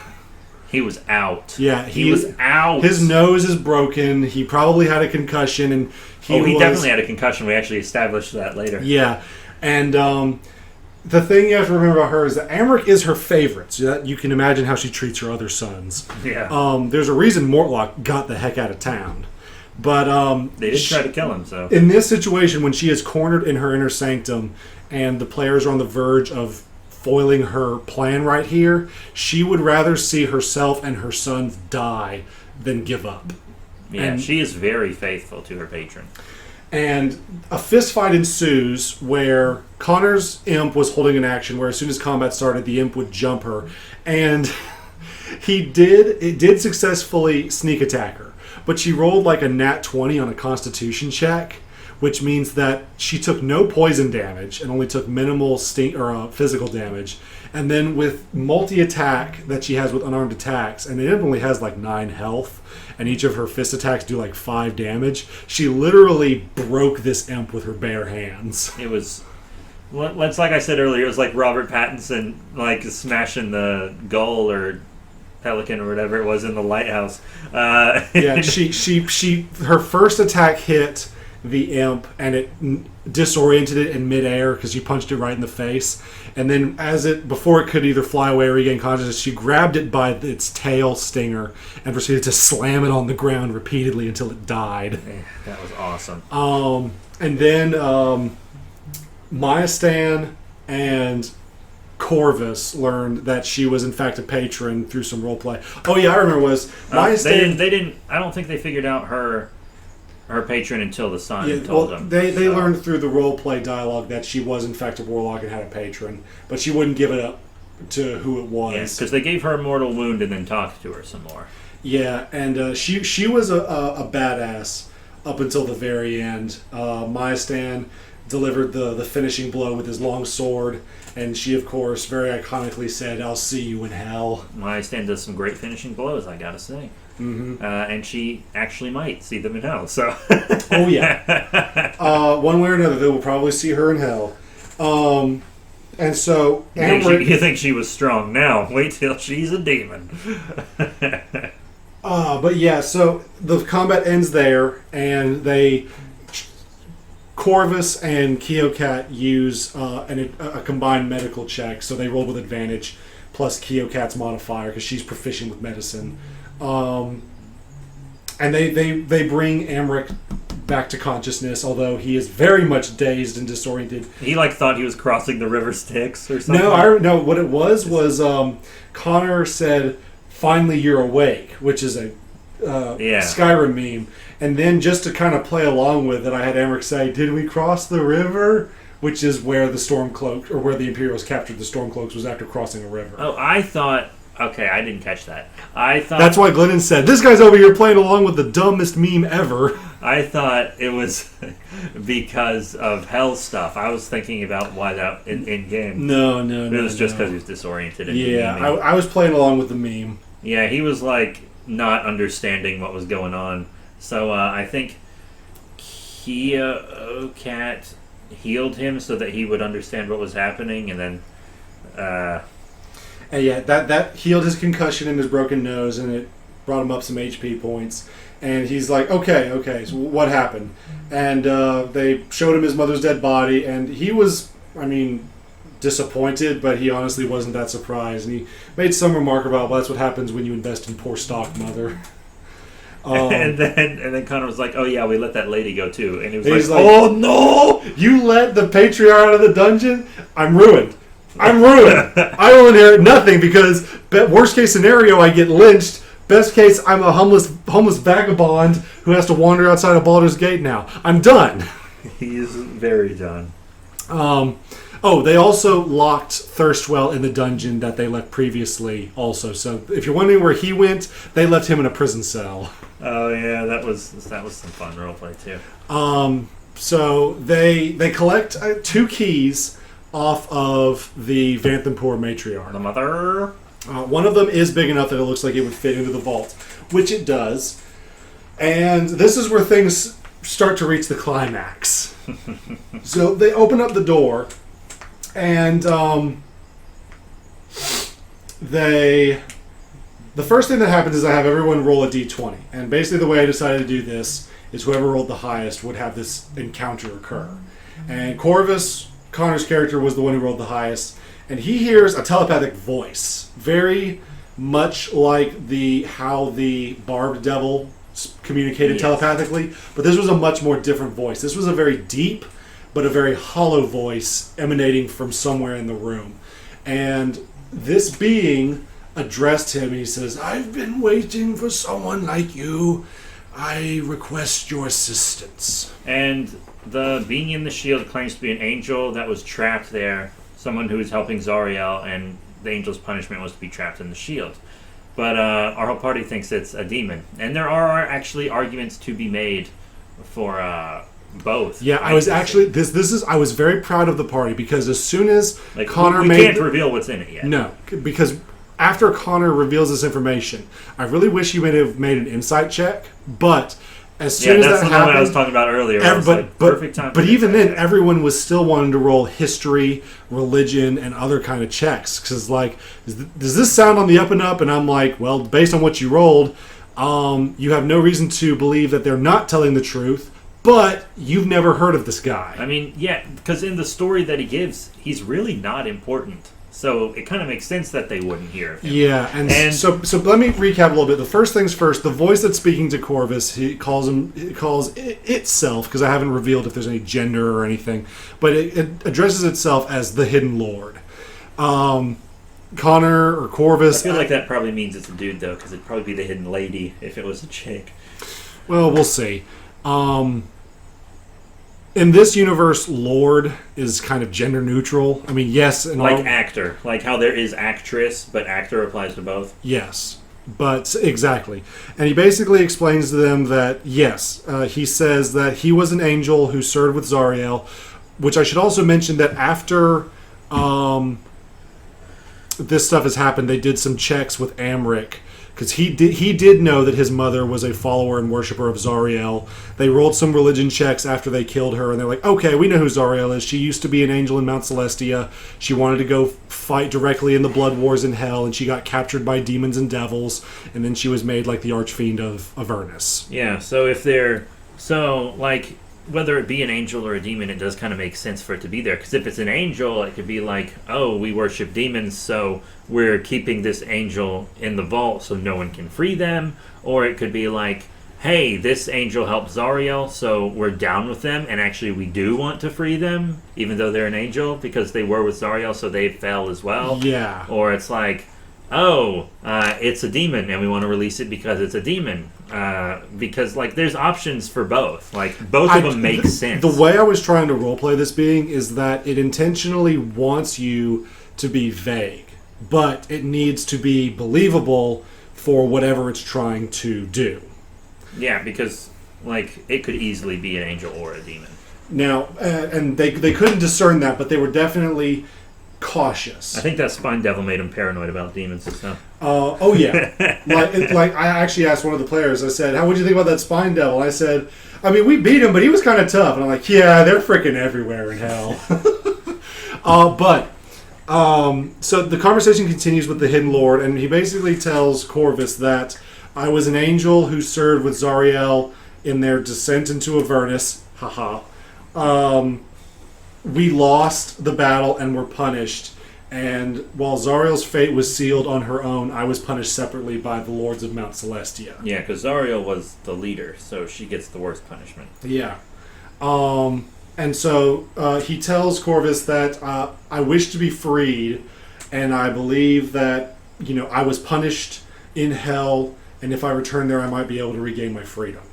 A: He was out.
B: Yeah,
A: he was out.
B: His nose is broken. He probably had a concussion, and
A: he definitely had a concussion. We actually established that later.
B: Yeah, and the thing you have to remember about her is that Amric is her favorite. So that you can imagine how she treats her other sons.
A: Yeah.
B: There's a reason Mortlock got the heck out of town, but
A: they did try to kill him. So
B: in this situation, when she is cornered in her inner sanctum, and the players are on the verge of foiling her plan right here, she would rather see herself and her sons die than give up.
A: Yeah, and she is very faithful to her patron.
B: And a fist fight ensues where Connor's imp was holding an action where as soon as combat started, the imp would jump her. And it did successfully sneak attack her. But she rolled like a nat 20 on a constitution check, which means that she took no poison damage and only took minimal physical damage. And then with multi-attack that she has with unarmed attacks, and it only has like 9 health, and each of her fist attacks do like 5 damage, she literally broke this imp with her bare hands.
A: It was, it's like I said earlier, it was like Robert Pattinson like smashing the gull or pelican or whatever it was in the lighthouse.
B: Yeah, her first attack hit the imp, and it disoriented it in midair because she punched it right in the face. And then before it could either fly away or regain consciousness, she grabbed it by its tail stinger and proceeded to slam it on the ground repeatedly until it died.
A: That was awesome.
B: And then Myastan and Corvus learned that she was in fact a patron through some roleplay. Oh yeah, I remember Myastan.
A: They didn't. I don't think they figured out her patron until the son told them.
B: They learned through the roleplay dialogue that she was in fact a warlock and had a patron, but she wouldn't give it up to who it was.
A: Yeah, because they gave her a mortal wound and then talked to her some more.
B: Yeah, and she was a badass up until the very end. Myastan delivered the finishing blow with his long sword, and she, of course, very iconically said, "I'll see you in hell."
A: Myastan does some great finishing blows, I gotta say.
B: Mm-hmm.
A: And she actually might see them in hell. So,
B: oh yeah, one way or another, they will probably see her in hell. And so,
A: you think she was strong? Now wait till she's a demon.
B: But yeah, so the combat ends there, and Corvus and Keocat use a combined medical check, so they roll with advantage plus Keocat's modifier because she's proficient with medicine. And they bring Amric back to consciousness, although he is very much dazed and disoriented.
A: He thought he was crossing the river Styx or something.
B: No, what it was Connor said, "Finally you're awake," which is a Skyrim meme. And then just to kind of play along with it, I had Amric say, "Did we cross the river?" Which is where the Stormcloaks, or where the Imperials captured the Stormcloaks, was after crossing a river.
A: Oh, I thought... Okay, I didn't catch that. I thought...
B: That's why Glennon said, "This guy's over here playing along with the dumbest meme ever."
A: I thought it was because of hell stuff. I was thinking about why that in game.
B: No.
A: It was just because he was disoriented.
B: I was playing along with the meme.
A: Yeah, he was not understanding what was going on. So I think Keocat healed him so that he would understand what was happening, and then...
B: And yeah, that healed his concussion and his broken nose, and it brought him up some HP points. And he's like, okay, so what happened? And they showed him his mother's dead body, and he was, disappointed, but he honestly wasn't that surprised. And he made some remark about, "Well, that's what happens when you invest in poor stock, Mother."
A: and then Connor was like, "Oh yeah, we let that lady go too," and he was
B: He's
A: like,
B: "Oh no! You let the patriarch out of the dungeon? I'm ruined. I will inherit nothing because worst case scenario, I get lynched. Best case, I'm a homeless vagabond who has to wander outside of Baldur's Gate now. I'm done."
A: He's very done.
B: They also locked Thirstwell in the dungeon that they left previously also. So if you're wondering where he went, they left him in a prison cell.
A: Oh yeah, that was some fun roleplay too.
B: So they collect 2 keys off of the Vanthampur matriarch.
A: The mother.
B: One of them is big enough that it looks like it would fit into the vault, which it does. And this is where things start to reach the climax. So they open up the door, and the first thing that happens is I have everyone roll a d20. And basically the way I decided to do this is whoever rolled the highest would have this encounter occur. And Corvus, Connor's character, was the one who rolled the highest. And he hears a telepathic voice, very much like how the barbed devil communicated telepathically. But this was a much more different voice. This was a very deep, but a very hollow voice emanating from somewhere in the room. And this being addressed him. He says, "I've been waiting for someone like you. I request your assistance."
A: And the being in the shield claims to be an angel that was trapped there, someone who was helping Zariel, and the angel's punishment was to be trapped in the shield. But our whole party thinks it's a demon. And there are actually arguments to be made for both.
B: Yeah, I was actually I was very proud of the party because as soon as Connor
A: we can't reveal what's in it yet.
B: No, because after Connor reveals this information, I really wish you would have made an insight check, but as soon as that happened,
A: what I was talking about earlier. Perfect time.
B: But even then, everyone was still wanting to roll history, religion, and other kind of checks. Because does this sound on the up and up? And I'm like, well, based on what you rolled, you have no reason to believe that they're not telling the truth. But you've never heard of this guy.
A: I mean, yeah, because in the story that he gives, he's really not important. So it kind of makes sense that they wouldn't hear him.
B: Yeah, and so let me recap a little bit. The first things first, the voice that's speaking to Corvus, it calls itself, because I haven't revealed if there's any gender or anything, but it addresses itself as the Hidden Lord. Connor or Corvus...
A: I feel like that probably means it's a dude, though, because it'd probably be the Hidden Lady if it was a chick.
B: Well, we'll see. In this universe, Lord is kind of gender neutral. I mean, yes, and
A: actor, like how there is actress, but actor applies to both.
B: Yes, but exactly. And he basically explains to them that yes, he says that he was an angel who served with Zariel, which I should also mention that after this stuff has happened, they did some checks with Amric. Because he did know that his mother was a follower and worshiper of Zariel. They rolled some religion checks after they killed her, and they're like, okay, we know who Zariel is. She used to be an angel in Mount Celestia. She wanted to go fight directly in the blood wars in hell, and she got captured by demons and devils, and then she was made like the archfiend of Avernus.
A: Yeah, so whether it be an angel or a demon, it does kind of make sense for it to be there. Because if it's an angel, it could be like, oh, we worship demons, so we're keeping this angel in the vault so no one can free them. Or it could be like, hey, this angel helped Zariel, so we're down with them, and actually we do want to free them, even though they're an angel, because they were with Zariel, so they fell as well.
B: Yeah.
A: Or it's like, oh, it's a demon, and we want to release it because it's a demon. Because there's options for both. Both of them make sense.
B: The way I was trying to roleplay this being is that it intentionally wants you to be vague, but it needs to be believable for whatever it's trying to do.
A: Yeah, because it could easily be an angel or a demon.
B: Now, and they couldn't discern that, but they were definitely cautious.
A: I think that Spine Devil made him paranoid about demons and stuff.
B: Oh yeah. I actually asked one of the players, I said, what do you think about that Spine Devil? I said, I mean, we beat him, but he was kind of tough. And I'm like, yeah, they're freaking everywhere in hell. So the conversation continues with the Hidden Lord, and he basically tells Corvus that I was an angel who served with Zariel in their descent into Avernus. Haha. We lost the battle and were punished, And while Zariel's fate was sealed on her own, I was punished separately by the Lords of Mount Celestia.
A: Yeah, because Zariel was the leader, so she gets the worst punishment.
B: Yeah. And so he tells Corvus that I wish to be freed, and I believe that, I was punished in hell, and if I return there, I might be able to regain my freedom.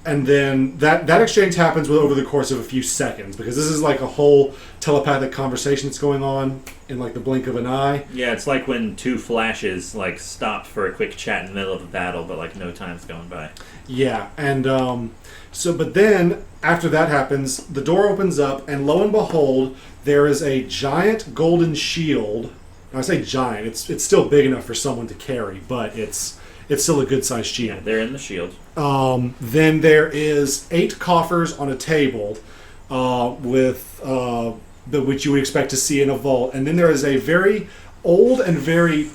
B: And then that exchange happens over the course of a few seconds, because this is like a whole telepathic conversation that's going on in like the blink of an eye.
A: Yeah, it's like when two flashes like stop for a quick chat in the middle of a battle, but like no time's going by.
B: Yeah, and but then after that happens, the door opens up, and lo and behold, there is a giant golden shield. Now, I say giant; it's still big enough for someone to carry, but it's still a good-sized shield.
A: Yeah, they're in the shield.
B: Then there is 8 coffers on a table, which you would expect to see in a vault, and then there is a very old and very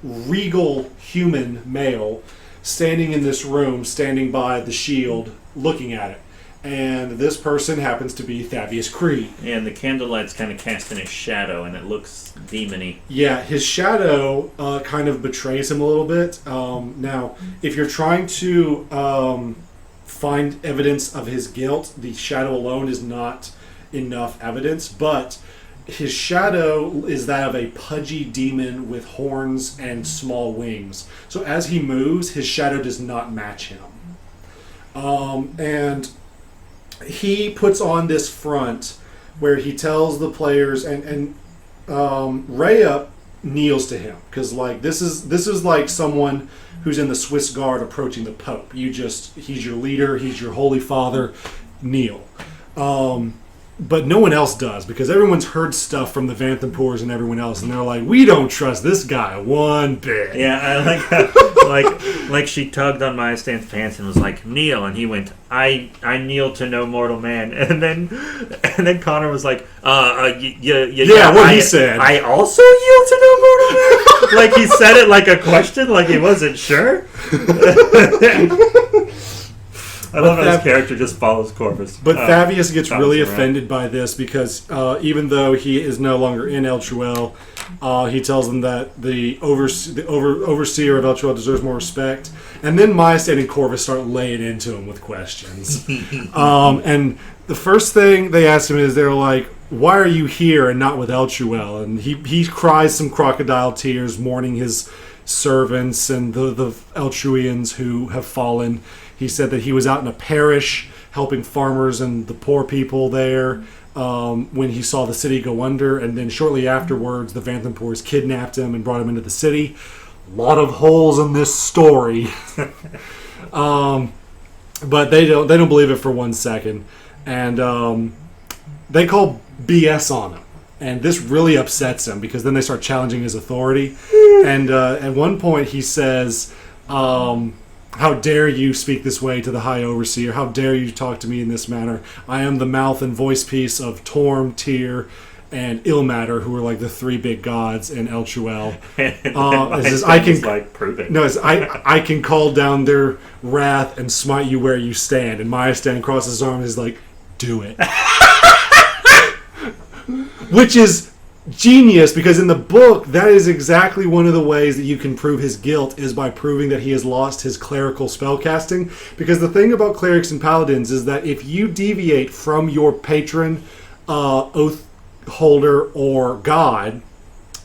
B: regal human male standing in this room, standing by the shield, looking at it. And this person happens to be Thavius Creed.
A: And the candlelight's kind of casting his shadow, and it looks demony.
B: Yeah, his shadow kind of betrays him a little bit. Now, if you're trying to find evidence of his guilt, the shadow alone is not enough evidence, but his shadow is that of a pudgy demon with horns and small wings. So as he moves, his shadow does not match him. And he puts on this front where he tells the players, and Rhea kneels to him, because like this is like someone who's in the Swiss Guard approaching the Pope. He's your leader, he's your holy father, kneel. But no one else does, because everyone's heard stuff from the Vanthampurs and everyone else, and they're like, we don't trust this guy one bit.
A: Yeah, I like that. like she tugged on Myastan's pants and was like, kneel, and he went, I kneel to no mortal man. And then Connor was like, what
B: he said.
A: I also yield to no mortal man? Like he said it like a question, like he wasn't sure. I love how his character just follows Corvus.
B: But Thavius gets really offended by this, because even though he is no longer in Eltuel, he tells them that the overseer of Eltuel deserves more respect. And then Myastan and Corvus start laying into him with questions. And the first thing they ask him is, they're like, why are you here and not with Eltuel? And he cries some crocodile tears, mourning his servants and the Eltruians who have fallen. He said that he was out in a parish helping farmers and the poor people there when he saw the city go under, and then shortly afterwards the Vanthampurs kidnapped him and brought him into the city. A lot of holes in this story. But they don't believe it for 1 second. And they call BS on him. And this really upsets him, because then they start challenging his authority. And at one point he says, how dare you speak this way to the High Overseer? How dare you talk to me in this manner? I am the mouth and voice piece of Torm, Tyr, and Ilmater, who are like the 3 big gods in Eltuel. I can call down their wrath and smite you where you stand. And Myastan crosses his arms and is like, do it. Which is genius, because in the book, that is exactly one of the ways that you can prove his guilt, is by proving that he has lost his clerical spellcasting. Because the thing about clerics and paladins is that if you deviate from your patron, oath holder, or god,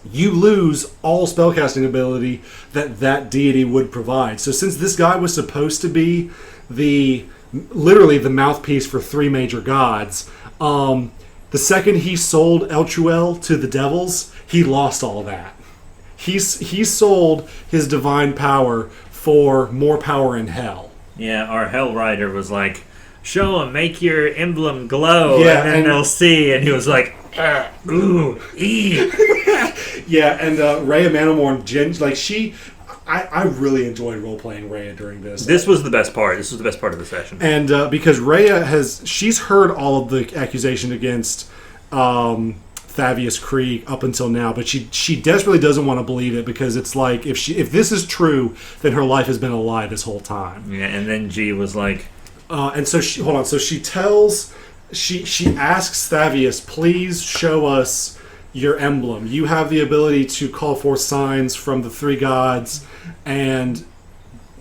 B: you lose all spellcasting ability that deity would provide. So since this guy was supposed to be literally the mouthpiece for 3 major gods, the second he sold Eltuel to the devils, he lost all of that. He sold his divine power for more power in hell. Yeah, our Hell Rider was like, show him, make your emblem glow, and then they'll see. And he was like, ooh, ee. Yeah, and Rhea Manamorn, like I really enjoyed role-playing Rhea during this.
A: This was the best part. This was the best part of the session.
B: And because Rhea she's heard all of the accusation against Thavius Krieg up until now, but she desperately doesn't want to believe it, because it's like, if this is true, then her life has been a lie this whole time.
A: Yeah, and then G was like...
B: and so she tells she asks Thavius, please show us your emblem. You have the ability to call forth signs from the three gods, and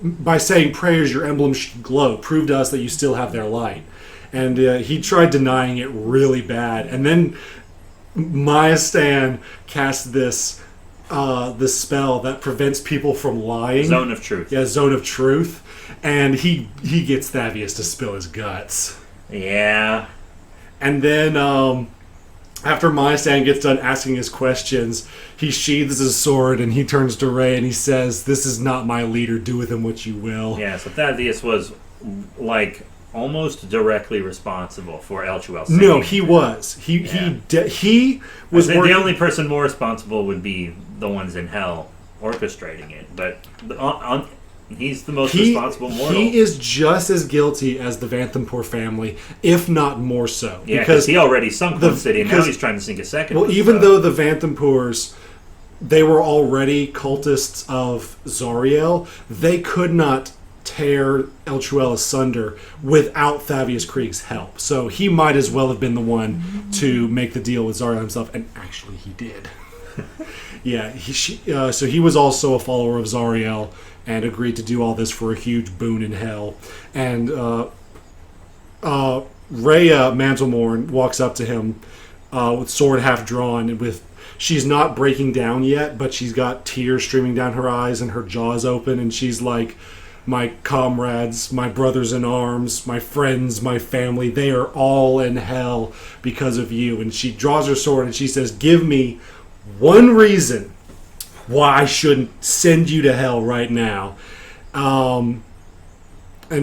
B: by saying prayers, your emblem should glow. Prove to us that you still have their light. And he tried denying it really bad. And then Maya Stan cast this spell that prevents people from lying.
A: Zone of Truth.
B: Yeah, Zone of Truth. And he gets Thavius to spill his guts.
A: Yeah.
B: And then after Maya Stan gets done asking his questions, he sheathes his sword and he turns to Ray and he says, "This is not my leader. Do with him what you will."
A: Yeah, so Thaddeus was like almost directly responsible for Elchuel.
B: No, he was. He was
A: the only person more responsible would be the ones in hell orchestrating it, but he's the most responsible mortal.
B: He is just as guilty as the Vanthempur family, if not more so.
A: Yeah, because he already sunk one city, and now he's trying to sink a second.
B: Well, even though the Vanthempurs, they were already cultists of Zariel, they could not tear Elchuel asunder without Thavius Krieg's help. So he might as well have been the one to make the deal with Zariel himself, and actually he did. Yeah, so he was also a follower of Zariel and agreed to do all this for a huge boon in hell. And Rhea Mantelmorn walks up to him with sword half drawn, and she's not breaking down yet, but she's got tears streaming down her eyes and her jaw's open, and she's like, "My comrades, my brothers in arms, my friends, my family, they are all in hell because of you." And she draws her sword and she says, "Give me one reason why I shouldn't send you to hell right now." And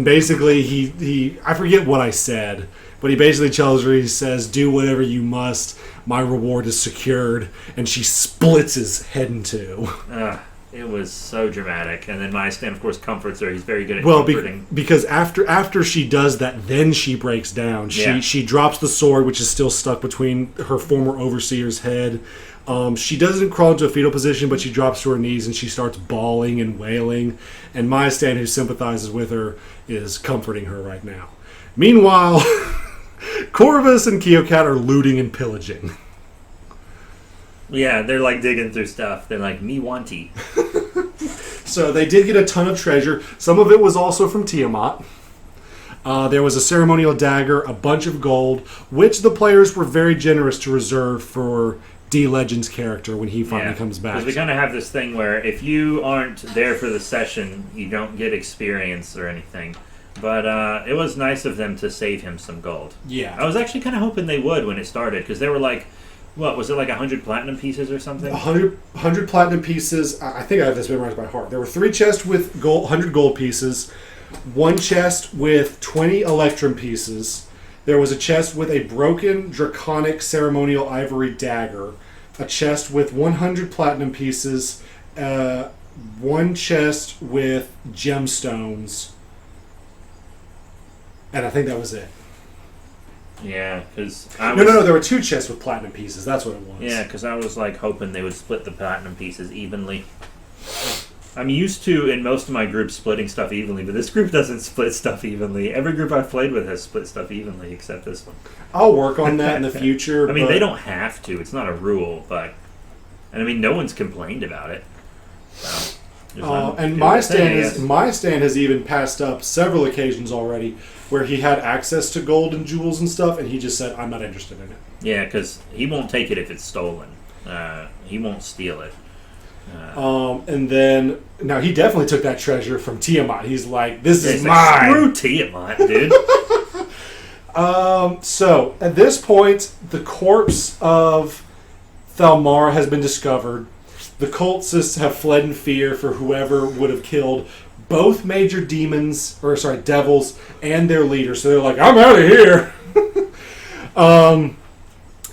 B: basically he I forget what I said, but he basically tells her, he says, "Do whatever you must, my reward is secured," and she splits his head in two.
A: It was so dramatic. And then Maya Stan, of course, comforts her. He's very good at comforting.
B: Because after she does that, then she breaks down. She drops the sword, which is still stuck between her former overseer's head. She doesn't crawl into a fetal position, but she drops to her knees and she starts bawling and wailing. And Maya Stan, who sympathizes with her, is comforting her right now. Meanwhile, Corvus and Keocat are looting and pillaging.
A: Yeah, they're like digging through stuff. They're like, "Me wanty."
B: So they did get a ton of treasure. Some of it was also from Tiamat. There was a ceremonial dagger, a bunch of gold, which the players were very generous to reserve for D. Legend's character when he finally comes back.
A: Because we kind of have this thing where if you aren't there for the session, you don't get experience or anything. But it was nice of them to save him some gold.
B: Yeah.
A: I was actually kind of hoping they would when it started, because they were like, what, was it like 100 platinum pieces or something?
B: 100 platinum pieces. I think I have this memorized by heart. There were 3 chests with 100 gold pieces, 1 chest with 20 electrum pieces. There was a chest with a broken draconic ceremonial ivory dagger, a chest with 100 platinum pieces, 1 chest with gemstones, and I think that was it.
A: Yeah, because
B: No, there were 2 chests with platinum pieces. That's what it was.
A: Yeah, because I was like hoping they would split the platinum pieces evenly. I'm used to, in most of my groups, splitting stuff evenly, but this group doesn't split stuff evenly. Every group I've played with has split stuff evenly, except this one.
B: I'll work on that in the future.
A: I mean, they don't have to. It's not a rule, but... And I mean, no one's complained about it. So,
B: and Maya Stan has even passed up several occasions already where he had access to gold and jewels and stuff, and he just said, "I'm not interested in it."
A: Yeah, because he won't take it if it's stolen. He won't steal it.
B: And then, now he definitely took that treasure from Tiamat. He's like, "This is mine."
A: Screw Tiamat, dude.
B: So, at this point, the corpse of Thalmar has been discovered. The cultists have fled in fear for whoever would have killed both major devils and their leader. So they're like, "I'm out of here."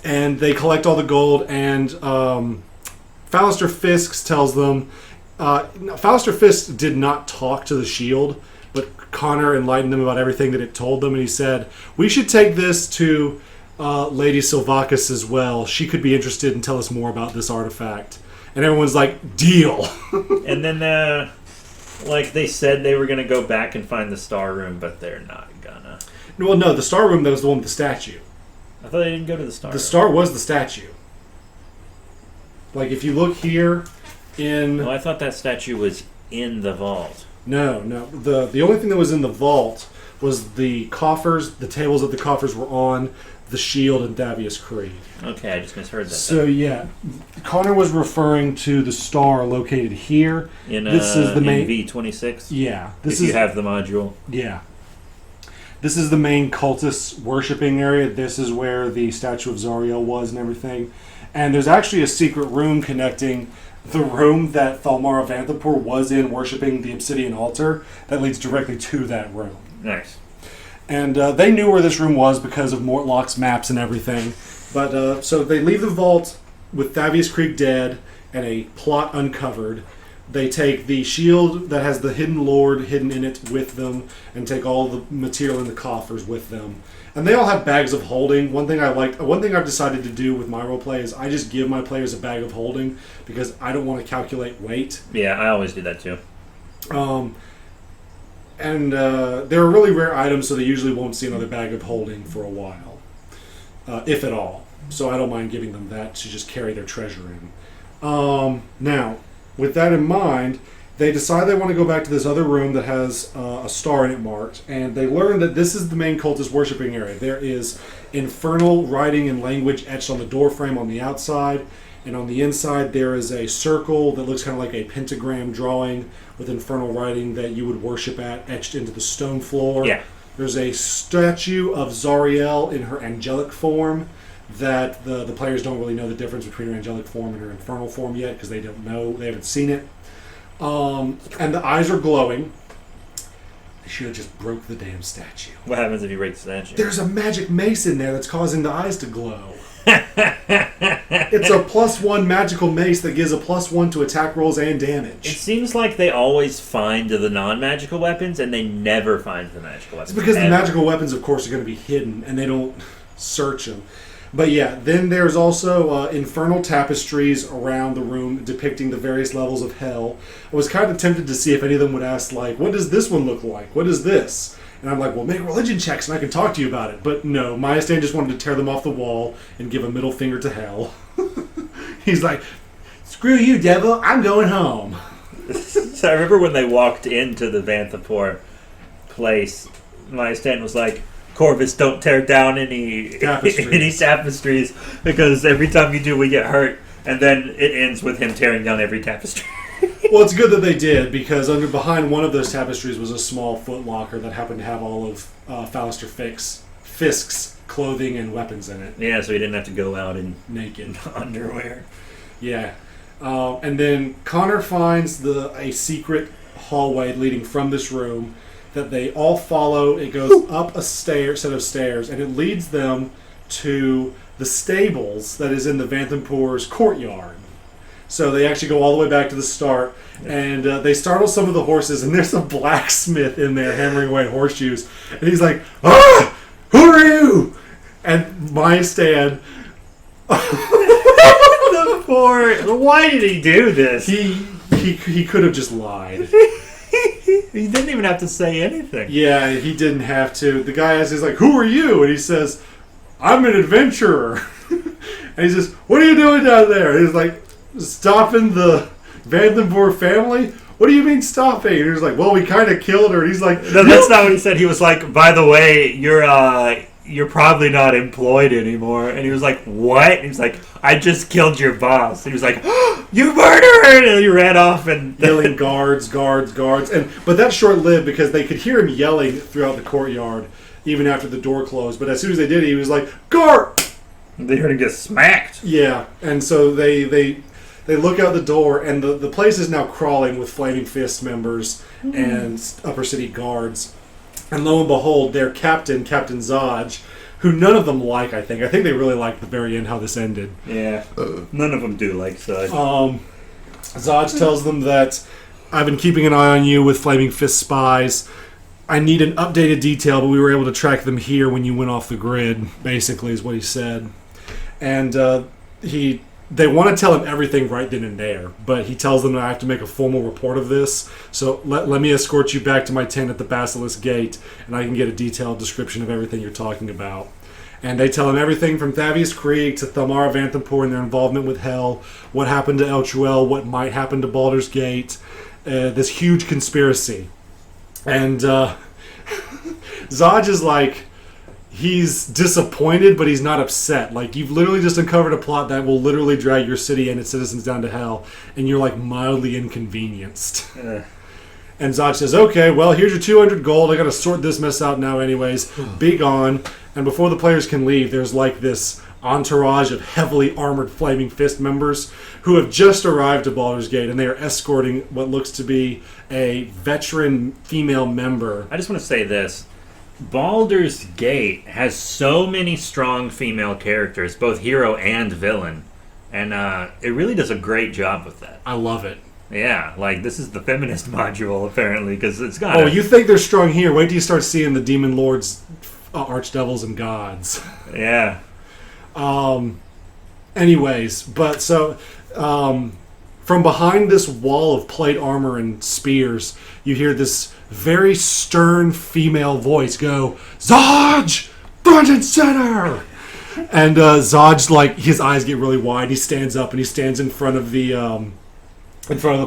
B: And they collect all the gold, and Fallister Fisk tells them... Fallister Fisk did not talk to the shield, but Connor enlightened them about everything that it told them, and he said, "We should take this to Lady Silvacus as well. She could be interested and tell us more about this artifact." And everyone's like, "Deal."
A: And then, like, they said they were going to go back and find the Star Room, but they're not gonna.
B: Well, no, the star room, that was the one with the statue.
A: I thought they didn't go to the star.
B: The star was the statue. Like, if you look here in...
A: No, I thought that statue was in the vault.
B: No. The only thing that was in the vault was the coffers, the tables that the coffers were on, the shield, and Thavius Creed.
A: Okay, I just misheard that.
B: So, yeah. Connor was referring to the star located here.
A: This is the main... in V26?
B: Yeah.
A: If you have the module.
B: Yeah. This is the main cultist worshipping area. This is where the statue of Zariel was and everything. And there's actually a secret room connecting the room that Thalmara Vanthapur was in worshipping the obsidian altar that leads directly to that room.
A: Nice.
B: And they knew where this room was because of Mortlock's maps and everything. But so they leave the vault with Thavius Creek dead and a plot uncovered. They take the shield that has the hidden lord hidden in it with them and take all the material in the coffers with them. And they all have bags of holding. One thing I've decided to do with my roleplay is I just give my players a bag of holding because I don't want to calculate weight.
A: Yeah, I always do that too.
B: They're really rare items, so they usually won't see another bag of holding for a while, if at all. So I don't mind giving them that to just carry their treasure in. Now, with that in mind, they decide they want to go back to this other room that has a star in it marked, and they learn that this is the main cultist worshipping area. There is infernal writing and language etched on the doorframe on the outside, and on the inside there is a circle that looks kind of like a pentagram drawing with infernal writing that you would worship at etched into the stone floor.
A: Yeah.
B: There's a statue of Zariel in her angelic form that the players don't really know the difference between her angelic form and her infernal form yet because they don't know, they haven't seen it. And the eyes are glowing. They should have just broke the damn statue.
A: What happens if you break the statue?
B: There's a magic mace in there that's causing the eyes to glow. It's a +1 magical mace that gives a +1 to attack rolls and damage.
A: It seems like they always find the non-magical weapons and they never find the magical weapons.
B: It's because
A: ever.
B: The magical weapons, of course, are going to be hidden and they don't search them. But yeah, then there's also infernal tapestries around the room depicting the various levels of hell. I was kind of tempted to see if any of them would ask, like, what does this one look like? What is this? And I'm like, well, make religion checks and I can talk to you about it. But no, Maestan just wanted to tear them off the wall and give a middle finger to hell. He's like, screw you, devil, I'm going home.
A: So I remember when they walked into the Vanthapur place, Maestan was like, Corvus, don't tear down any tapestries because every time you do, we get hurt. And then it ends with him tearing down every tapestry.
B: Well, it's good that they did because behind one of those tapestries was a small footlocker that happened to have all of Fallister Fisk's clothing and weapons in it.
A: Yeah, so he didn't have to go out in
B: naked
A: underwear.
B: Yeah. And then Connor finds a secret hallway leading from this room that they all follow. It goes up a set of stairs, and it leads them to the stables that is in the Vanthapur's courtyard. So they actually go all the way back to the start, and they startle some of the horses, and there's a blacksmith in there hammering away at horseshoes. And he's like, "Ah! Who are you?" And Maestan...
A: Why did he do this?
B: He could have just lied.
A: He didn't even have to say anything.
B: Yeah, he didn't have to. The guy asks, he's like, "Who are you?" And he says, "I'm an adventurer." And he says, "What are you doing down there?" And he's like, "Stopping the Vandenborg family?" "What do you mean stopping?" And he's like, "Well, we kind of killed her." And he's like,
A: "No, that's not what he said." He was like, "By the way, you're probably not employed anymore." And he was like, "What?" And he was like, "I just killed your boss." And he was like, "Oh, you murdered!" And he ran off and
B: yelling, "Guards, guards, guards!" But that's short-lived because they could hear him yelling throughout the courtyard even after the door closed. But as soon as they did, he was like, "Guard!"
A: They heard him get smacked.
B: Yeah, and so they look out the door, and the place is now crawling with Flaming Fist members and Upper City guards. And lo and behold, their Captain Zaj, who none of them like, I think. I think they really liked the very end how this ended.
A: Yeah, none of them do like Zaj.
B: Zaj tells them that, "I've been keeping an eye on you with Flaming Fist spies. I need an updated detail, but we were able to track them here when you went off the grid," basically is what he said. And he they want to tell him everything right then and there, but he tells them that I have to make a formal report of this. So let me escort you back to my tent at the Basilisk Gate, and I can get a detailed description of everything you're talking about. And they tell him everything from Thavius Krieg to Thamara Vanthapur and their involvement with Hell, what happened to Elchuel, what might happen to Baldur's Gate, this huge conspiracy. And Zaj is like, he's disappointed, but he's not upset. Like, you've literally just uncovered a plot that will literally drag your city and its citizens down to hell, and you're, like, mildly inconvenienced. And Zaj says, okay, well, here's your 200 gold. I gotta sort this mess out now anyways. Be gone. And before the players can leave, there's, like, this entourage of heavily armored Flaming Fist members who have just arrived to Baldur's Gate, and they are escorting what looks to be a veteran female member.
A: I just want to say this. Baldur's Gate has so many strong female characters, both hero and villain, and it really does a great job with that.
B: I love it.
A: Yeah, like, this is the feminist module, apparently, because it's got...
B: Oh, you think they're strong here? Wait till you start seeing the demon lords, archdevils, and gods.
A: Yeah.
B: Anyways, but so... from behind this wall of plate armor and spears, you hear this very stern female voice go, Zaj! Front and center! And Zaj, like, his eyes get really wide. He stands up and he stands in front of the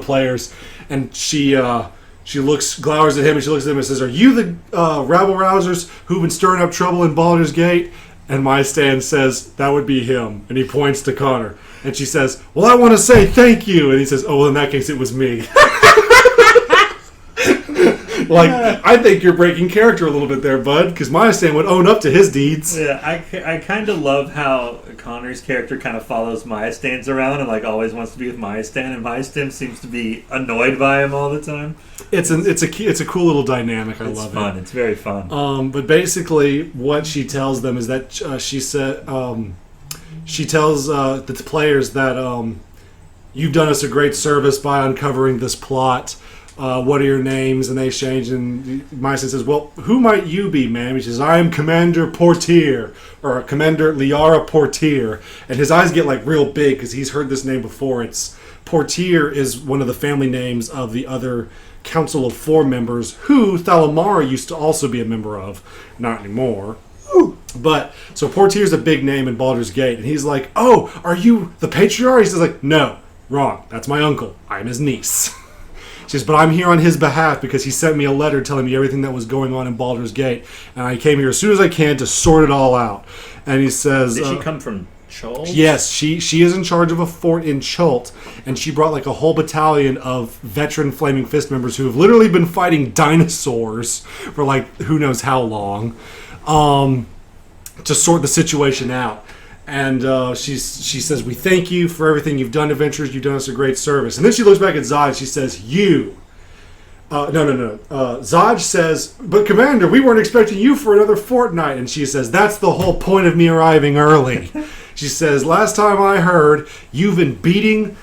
B: players, and she glowers at him, and she looks at him and says, "Are you the rabble rousers who've been stirring up trouble in Baldur's Gate?" And my stand says, "That would be him," and he points to Connor. And she says, "Well, I want to say thank you." And he says, "Oh, well, in that case, it was me." Like, I think you're breaking character a little bit there, bud, because Maya Stan would own up to his deeds.
A: Yeah, I kind of love how Connor's character kind of follows Maya Stan's around and, like, always wants to be with Maya Stan, and Maya Stan seems to be annoyed by him all the time.
B: It's a cool little dynamic. I love it. It's
A: fun. It's very fun.
B: But basically, what she tells them is that she tells the players that you've done us a great service by uncovering this plot. What are your names? And they change, and Myson says, "Well, who might you be, ma'am?" He says, "I am Commander Portier," or Commander Liara Portier. And his eyes get, like, real big because he's heard this name before. Portier is one of the family names of the other Council of Four members, who Thalamara used to also be a member of. Not anymore. But, so Portier's a big name in Baldur's Gate, and he's like, "Oh, are you the Patriarch?" He says, like, "No, wrong. That's my uncle. I'm his niece." She says, "But I'm here on his behalf because he sent me a letter telling me everything that was going on in Baldur's Gate, and I came here as soon as I can to sort it all out." And he says...
A: Did she come from Chult?
B: Yes, she is in charge of a fort in Chult, and she brought, like, a whole battalion of veteran Flaming Fist members who have literally been fighting dinosaurs for, like, who knows how long, to sort the situation out. And she says, "We thank you for everything you've done, adventurers. You've done us a great service." And then she looks back at Zaj. She says, "You." No. Zaj says, "But Commander, we weren't expecting you for another fortnight." And she says, "That's the whole point of me arriving early." She says, "Last time I heard, you've been beating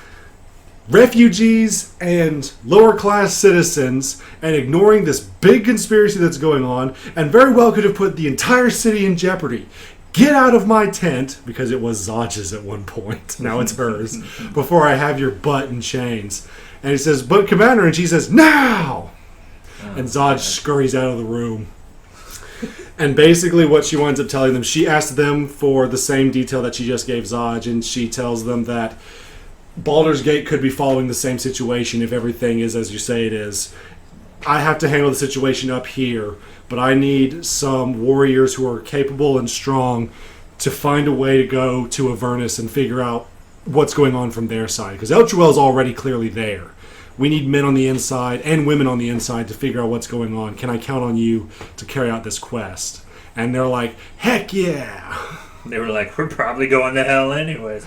B: refugees and lower class citizens and ignoring this big conspiracy that's going on, and very well could have put the entire city in jeopardy. Get out of my tent," because it was Zaj's at one point. Now it's hers. "Before I have your butt in chains." And he says, "But Commander," and she says, "Now!" And Zaj scurries out of the room. And basically what she winds up telling them, she asked them for the same detail that she just gave Zaj, and she tells them that Baldur's Gate could be following the same situation if everything is as you say it is. I have to handle the situation up here, but I need some warriors who are capable and strong to find a way to go to Avernus and figure out what's going on from their side. Because Elchuel's already clearly there. We need men on the inside and women on the inside to figure out what's going on. Can I count on you to carry out this quest? And they're like, "Heck yeah!"
A: They were like, "We're probably going to hell anyways."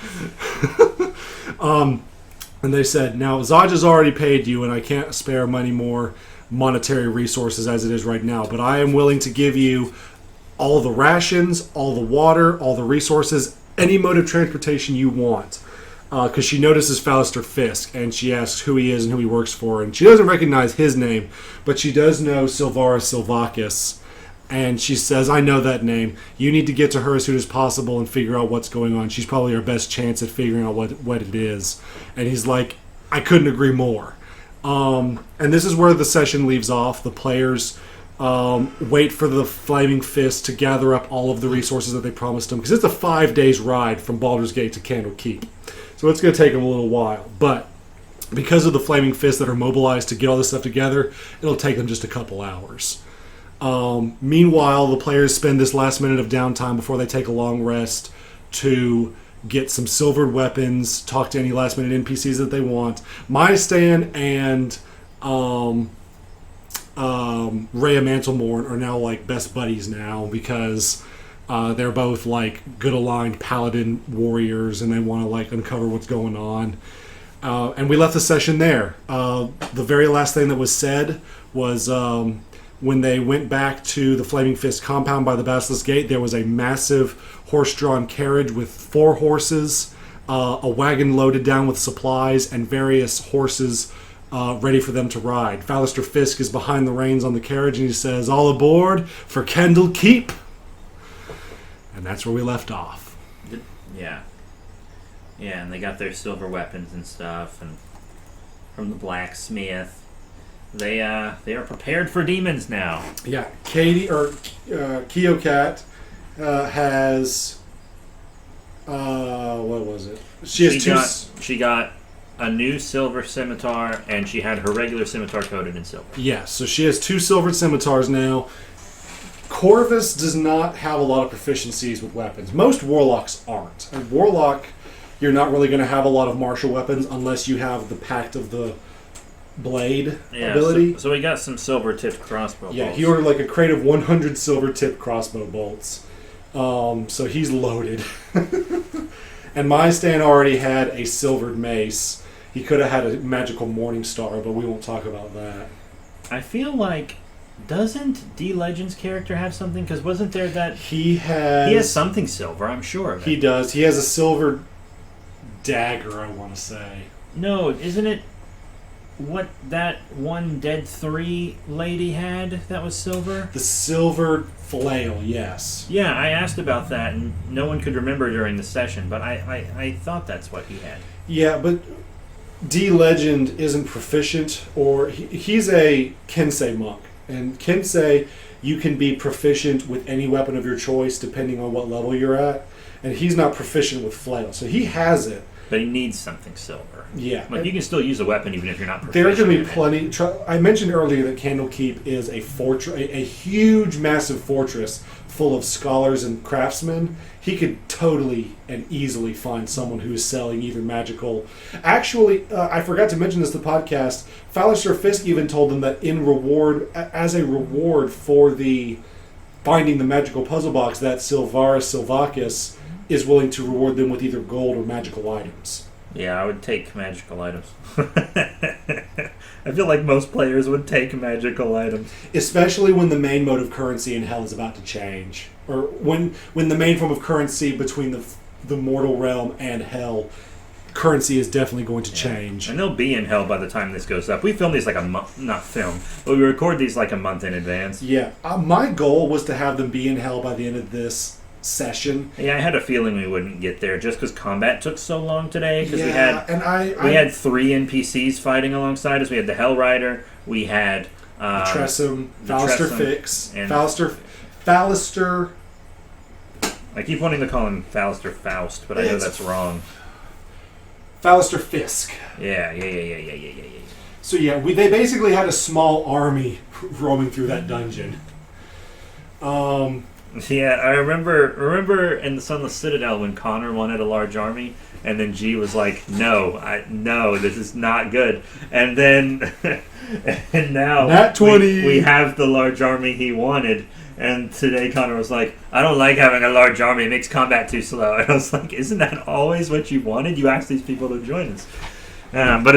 B: And they said, "Now, Zaj has already paid you, and I can't spare more monetary resources as it is right now, but I am willing to give you all the rations, all the water, all the resources, any mode of transportation you want." Because she notices Fallister Fisk, and she asks who he is and who he works for, and she doesn't recognize his name, but she does know Silvara Silvakis, And she says, I know that name. You need to get to her as soon as possible and figure out what's going on. She's probably our best chance at figuring out what it is. And he's like, I couldn't agree more. And this is where the session leaves off. The players wait for the Flaming Fist to gather up all of the resources that they promised them. Because it's a 5 days ride from Baldur's Gate to Candlekeep. So it's going to take them a little while. But because of the Flaming Fists that are mobilized to get all this stuff together, it'll take them just a couple hours. Meanwhile, the players spend this last minute of downtime before they take a long rest to get some silvered weapons, talk to any last minute NPCs that they want. Stan and Rhea Mantlemorn are now like best buddies now because they're both like good aligned paladin warriors and they want to like uncover what's going on. And we left the session there. The very last thing that was said was when they went back to the Flaming Fist compound by the Basilisk Gate, there was a massive horse-drawn carriage with 4 horses, a wagon loaded down with supplies, and various horses ready for them to ride. Fallister Fisk is behind the reins on the carriage, and he says, all aboard for Candlekeep. And that's where we left off.
A: Yeah. Yeah, and they got their silver weapons and stuff, and from the blacksmith. They are prepared for demons now.
B: Yeah, Keokat has what was it?
A: She got a new silver scimitar, and she had her regular scimitar coated in silver.
B: Yes, so she has 2 silvered scimitars now. Corvus does not have a lot of proficiencies with weapons. Most warlocks aren't. And warlock, you're not really going to have a lot of martial weapons unless you have the Pact of the Blade ability.
A: So we got some silver-tipped crossbow bolts.
B: Yeah, he ordered like a crate of 100 silver-tipped crossbow bolts. So he's loaded. And Stan already had a silvered mace. He could have had a magical morning star, but we won't talk about that.
A: I feel like, doesn't D Legend's character have something? Because wasn't there that...
B: He has
A: something silver, I'm sure of it.
B: He does. He has a silver dagger, I want to say.
A: No, isn't it what that one Dead 3 lady had that was silver?
B: The silver flail, yes.
A: Yeah, I asked about that, and no one could remember during the session, but I thought that's what he had.
B: Yeah, but D Legend isn't proficient, or he's a Kensei monk. And Kensei, you can be proficient with any weapon of your choice depending on what level you're at. And he's not proficient with flail, so he has it.
A: But he needs something silver.
B: Yeah.
A: Like, you can still use a weapon even if you're not proficient.
B: There are going to be plenty... I mentioned earlier that Candlekeep is a fortress, a huge, massive fortress full of scholars and craftsmen. He could totally and easily find someone who is selling either magical... Actually, I forgot to mention this in the podcast. Fallister Fisk even told them that as a reward for the finding the magical puzzle box, that Silvarus Silvacus is willing to reward them with either gold or magical items.
A: Yeah, I would take magical items. I feel like most players would take magical items.
B: Especially when the main mode of currency in Hell is about to change. Or when the main form of currency between the mortal realm and Hell, currency is definitely going to change.
A: And they'll be in Hell by the time this goes up. We film these like a month, not film, but we record these like a month in advance.
B: Yeah, my goal was to have them be in Hell by the end of this session.
A: Yeah, I had a feeling we wouldn't get there just because combat took so long today. Because we had 3 NPCs fighting alongside us. We had the Hell Rider. We had
B: Tressum, Fallister Fix, and Fallister.
A: I keep wanting to call him Fallister Faust, but I know that's wrong.
B: Fallister Fisk.
A: Yeah.
B: So yeah, they basically had a small army roaming through that dungeon.
A: Yeah, I remember in the Sunless Citadel when Connor wanted a large army, and then G was like, "No, this is not good." And then, and now
B: Nat 20.
A: We have the large army he wanted. And today Connor was like, "I don't like having a large army; it makes combat too slow." And I was like, "Isn't that always what you wanted? You asked these people to join us." But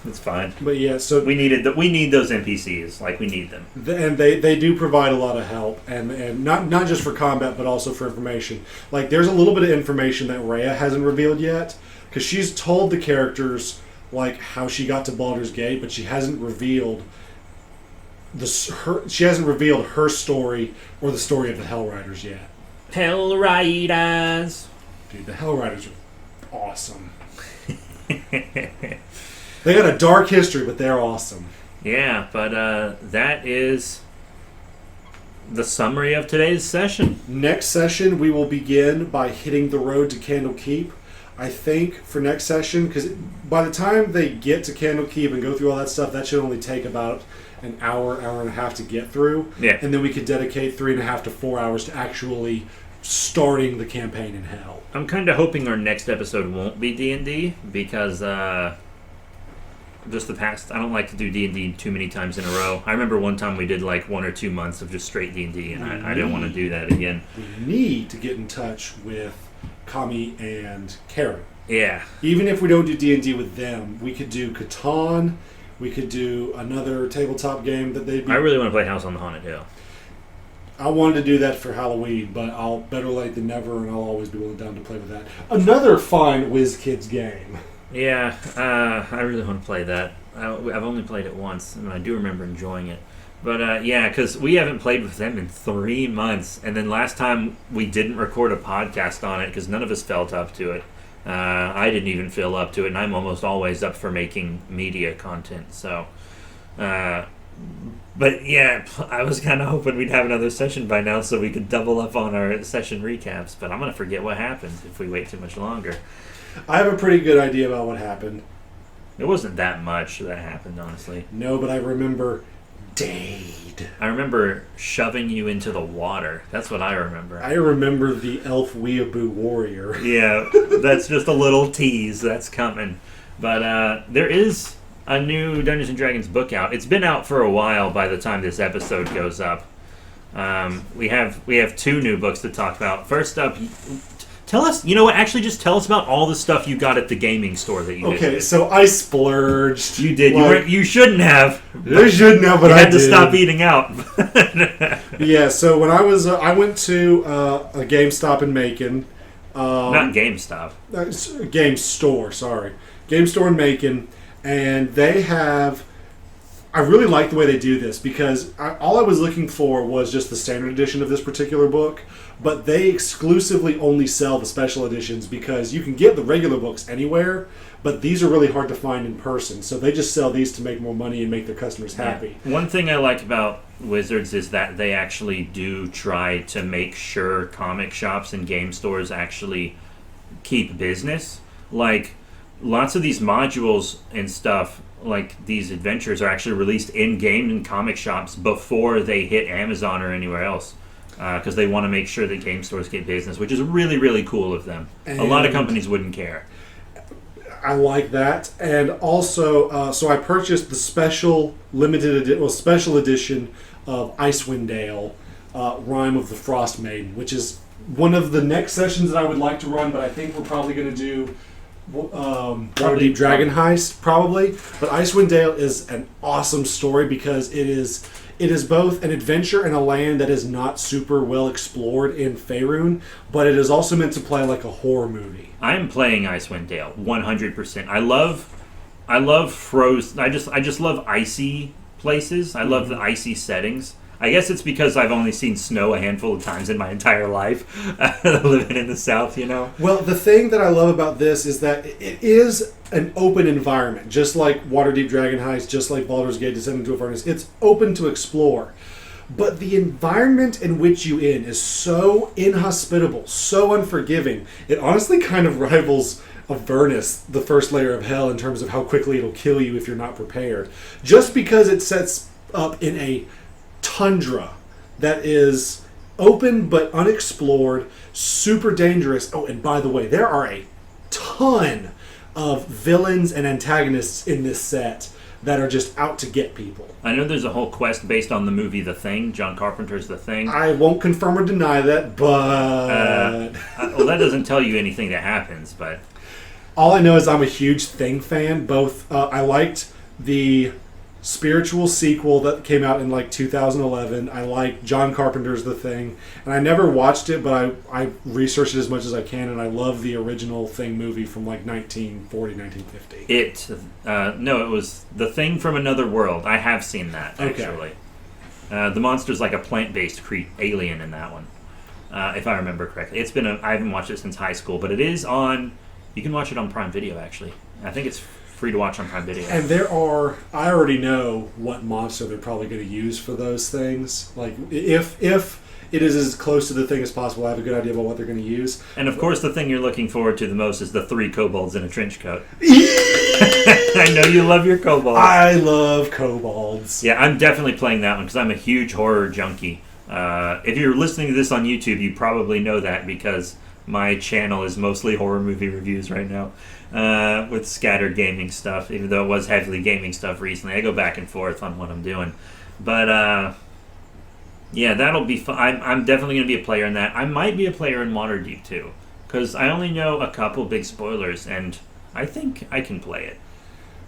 A: it's fine.
B: But yeah, so
A: we need those NPCs. Like, we need them,
B: and they do provide a lot of help, and not just for combat, but also for information. Like, there's a little bit of information that Rhea hasn't revealed yet, because she's told the characters like how she got to Baldur's Gate, but she hasn't revealed she hasn't revealed her story or the story of the Hell Riders yet.
A: Hell Riders.
B: Dude, the Hell Riders are awesome. They got a dark history, but they're awesome.
A: Yeah, but that is the summary of today's session.
B: Next session, we will begin by hitting the road to Candlekeep. I think for next session, because by the time they get to Candlekeep and go through all that stuff, that should only take about an hour and a half to get through.
A: Yeah.
B: And then we could dedicate 3.5 to 4 hours to actually starting the campaign in Hell.
A: I'm kind of hoping our next episode won't be D&D because just the past, I don't like to do D&D too many times in a row. I remember one time we did like 1 or 2 months of just straight D&D, and I didn't want to do that again.
B: We need to get in touch with Kami and Karen.
A: Yeah.
B: Even if we don't do D&D with them, we could do Catan. We could do another tabletop game that they'd be...
A: I really want to play House on the Haunted Hill.
B: I wanted to do that for Halloween, but I'll better late than never, and I'll always be willing down to play with that. Another fine WizKids game.
A: Yeah, I really want to play that. I've only played it once, and I do remember enjoying it. But yeah, because we haven't played with them in 3 months, and then last time we didn't record a podcast on it because none of us felt up to it. I didn't even feel up to it, and I'm almost always up for making media content. So, but yeah, I was kind of hoping we'd have another session by now so we could double up on our session recaps. But I'm gonna forget what happened if we wait too much longer.
B: I have a pretty good idea about what happened.
A: It wasn't that much that happened, honestly.
B: No, but I remember Dade.
A: I remember shoving you into the water. That's what I remember.
B: I remember the elf weeaboo warrior.
A: Yeah, that's just a little tease. That's coming. But there is a new Dungeons & Dragons book out. It's been out for a while by the time this episode goes up. We have 2 new books to talk about. First up... Tell us, you know what, actually just tell us about all the stuff you got at the gaming store that you did.
B: Okay, so I splurged.
A: You did. You shouldn't have.
B: I shouldn't have, but I did.
A: You had to stop eating out.
B: Yeah, so when I was, I went to a GameStop in Macon.
A: Not GameStop.
B: Game Store, sorry. Game Store in Macon, and they have... I really like the way they do this because all I was looking for was just the standard edition of this particular book, but they exclusively only sell the special editions because you can get the regular books anywhere, but these are really hard to find in person. So they just sell these to make more money and make their customers happy.
A: Yeah. One thing I like about Wizards is that they actually do try to make sure comic shops and game stores actually keep business. Like, lots of these modules and stuff, like these adventures, are actually released in-game in comic shops before they hit Amazon or anywhere else. Because they want to make sure that game stores get business, which is really, really cool of them. And a lot of companies wouldn't care.
B: I like that. And also, so I purchased the special special edition of Icewind Dale, Rime of the Frost Maiden, which is one of the next sessions that I would like to run, but I think we're probably going to do Waterdeep Dragon Heist, probably. But Icewind Dale is an awesome story because it is both an adventure in a land that is not super well explored in Faerun, but it is also meant to play like a horror movie. I'm
A: playing Icewind Dale 100%. I love frozen. I just love icy places. I love the icy settings. I guess it's because I've only seen snow a handful of times in my entire life, living in the South, you know?
B: Well, the thing that I love about this is that it is an open environment, just like Waterdeep Dragon Heist, just like Baldur's Gate Descent into Avernus. It's open to explore. But the environment in which you in is so inhospitable, so unforgiving, it honestly kind of rivals Avernus, the first layer of hell, in terms of how quickly it'll kill you if you're not prepared. Just because it sets up in a tundra that is open but unexplored, super dangerous. Oh, and by the way, there are a ton of villains and antagonists in this set that are just out to get people.
A: I know there's a whole quest based on the movie The Thing, John Carpenter's The Thing.
B: I won't confirm or deny that, but...
A: well, that doesn't tell you anything that happens, but...
B: All I know is I'm a huge Thing fan. Both, I liked the spiritual sequel that came out in like 2011. I like John Carpenter's The Thing, and I never watched it, but I researched it as much as I can, and I love the original Thing movie from like 1940, 1950.
A: No, it was The Thing from Another World. I have seen that, actually.
B: Okay.
A: The monster's like a plant-based alien in that one, if I remember correctly. I haven't watched it since high school, but it is on. You can watch it on Prime Video, actually. I think it's free to watch on Prime Video.
B: And I already know what monster they're probably going to use for those things. Like, if it is as close to the thing as possible, I have a good idea about what they're going to use.
A: And of course, the thing you're looking forward to the most is the 3 kobolds in a trench coat. I know you love your kobolds.
B: I love kobolds.
A: Yeah, I'm definitely playing that one because I'm a huge horror junkie. If you're listening to this on YouTube, you probably know that because my channel is mostly horror movie reviews right now, with scattered gaming stuff, even though it was heavily gaming stuff recently. I go back and forth on what I'm doing. But, yeah, that'll be fun. I'm definitely going to be a player in that. I might be a player in Waterdeep, too, because I only know a couple big spoilers, and I think I can play it.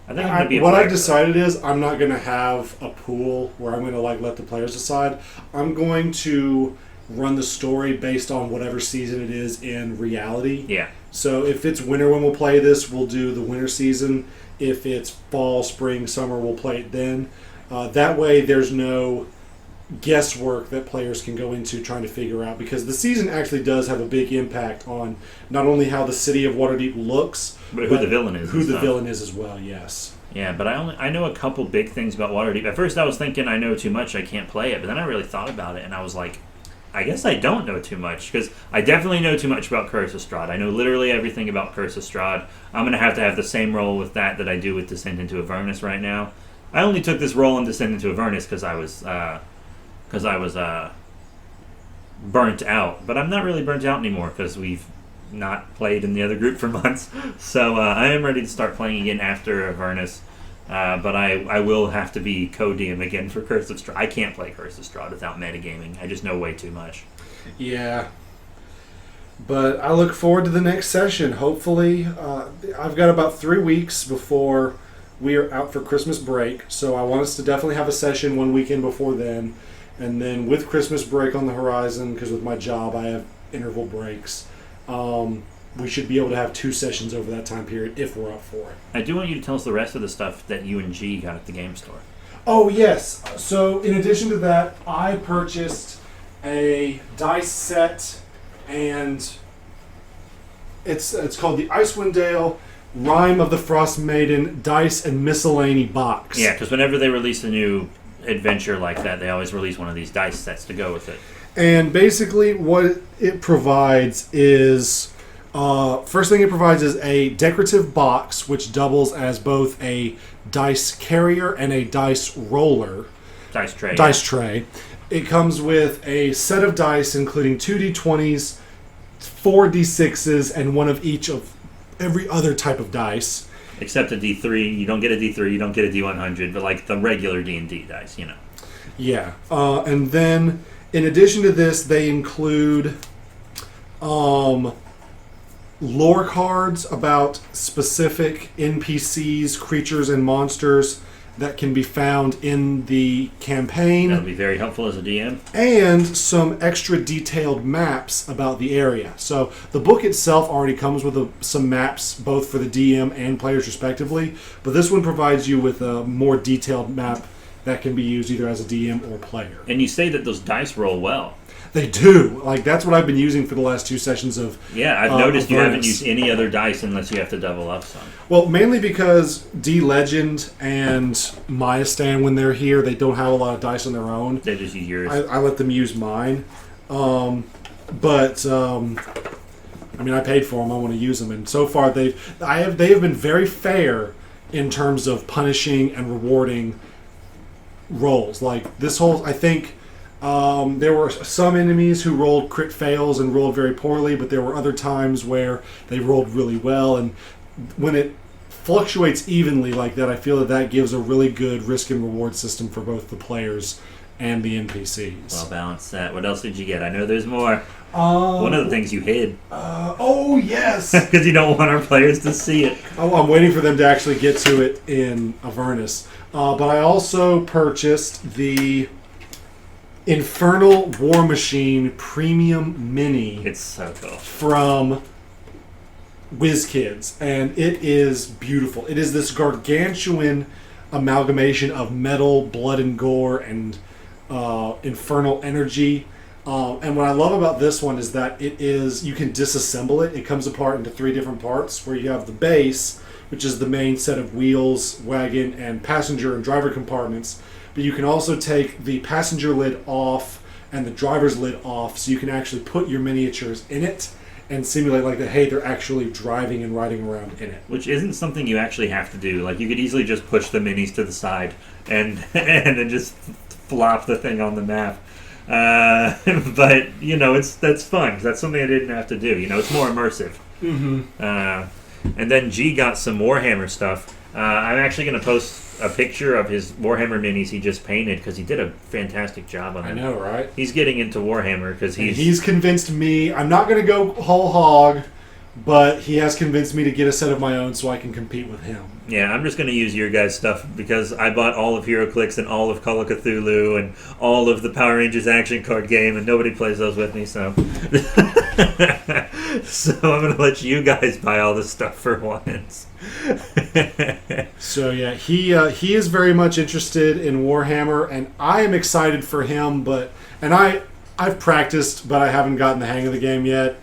A: I think I'm going to be a player.
B: What I've decided is I'm not going to have a pool where I'm going to let the players decide. I'm going to run the story based on whatever season it is in reality.
A: Yeah.
B: So if it's winter when we'll play this, we'll do the winter season. If it's fall, spring, summer, we'll play it then. That way there's no guesswork that players can go into trying to figure out, because the season actually does have a big impact on not only how the city of Waterdeep looks,
A: but who the villain is.
B: Who the villain is as well, yes.
A: Yeah, but I know a couple big things about Waterdeep. At first I was thinking I know too much, I can't play it, but then I really thought about it and I was like, I guess I don't know too much, because I definitely know too much about Curse of Strahd. I know literally everything about Curse of Strahd. I'm going to have the same role with that I do with Descent into Avernus right now. I only took this role in Descent into Avernus because I was burnt out. But I'm not really burnt out anymore because we've not played in the other group for months. So I am ready to start playing again after Avernus. But I will have to be co-DM again for Curse of Strahd. I can't play Curse of Strahd without metagaming. I just know way too much.
B: Yeah. But I look forward to the next session. Hopefully, I've got about 3 weeks before we are out for Christmas break. So I want us to definitely have a session one weekend before then. And then with Christmas break on the horizon, because with my job I have interval breaks, we should be able to have 2 sessions over that time period if we're up for it.
A: I do want you to tell us the rest of the stuff that you and G got at the game store.
B: Oh, yes. So in addition to that, I purchased a dice set, and it's called the Icewind Dale Rime of the Frost Maiden Dice and Miscellany Box.
A: Yeah, because whenever they release a new adventure like that, they always release one of these dice sets to go with it.
B: And basically what it provides is... first thing it provides is a decorative box, which doubles as both a dice carrier and a dice roller.
A: Dice tray.
B: Dice tray. It comes with a set of dice, including 2d20s, 4d6s, and one of each of every other type of dice.
A: Except a D3. You don't get a D3, you don't get a D100, but like the regular D&D dice, you know.
B: Yeah. And then, in addition to this, they include... lore cards about specific NPCs, creatures, and monsters that can be found in the campaign.
A: That'll be very helpful as a DM.
B: And some extra detailed maps about the area. So the book itself already comes with some maps, both for the DM and players respectively. But this one provides you with a more detailed map that can be used either as a DM or player.
A: And you say that those dice roll well.
B: They do. Like, that's what I've been using for the last 2 sessions of...
A: Yeah, I've noticed you
B: Avernus.
A: haven't used any other dice unless you have to double up some.
B: Well, mainly because D-Legend and Myastan, when they're here, they don't have a lot of dice on their own.
A: They just use yours.
B: I let them use mine. I paid for them. I want to use them. And so far, they have been very fair in terms of punishing and rewarding rolls. Like, this whole... I think... there were some enemies who rolled crit fails and rolled very poorly, but there were other times where they rolled really well. And when it fluctuates evenly like that, I feel that gives a really good risk and reward system for both the players and the NPCs.
A: Well balanced set. What else did you get? I know there's more. One of the things you hid.
B: Oh, yes!
A: Because you don't want our players to see it.
B: Oh, I'm waiting for them to actually get to it in Avernus. But I also purchased the Infernal War Machine Premium Mini.
A: It's so cool.
B: From WizKids, and it is beautiful. It is this gargantuan amalgamation of metal, blood and gore, and infernal energy. And what I love about this one is that you can disassemble it. It comes apart into 3 different parts, where you have the base, which is the main set of wheels, wagon, and passenger and driver compartments. But you can also take the passenger lid off and the driver's lid off, so you can actually put your miniatures in it and simulate like that, hey, they're actually driving and riding around in it.
A: Which isn't something you actually have to do. Like, you could easily just push the minis to the side and then just flop the thing on the map. But, that's fun. That's something I didn't have to do. It's more immersive.
B: Mm-hmm.
A: And then G got some Warhammer stuff. I'm actually going to post a picture of his Warhammer minis he just painted, because he did a fantastic job on them.
B: I know, right?
A: He's getting into Warhammer because
B: he's convinced me. I'm not going to go whole hog, but he has convinced me to get a set of my own so I can compete with him.
A: Yeah, I'm just going to use your guys' stuff because I bought all of HeroClix and all of Call of Cthulhu and all of the Power Rangers action card game, and nobody plays those with me, so... So I'm going to let you guys buy all this stuff for once.
B: So yeah, he is very much interested in Warhammer, and I am excited for him, I've practiced, but I haven't gotten the hang of the game yet.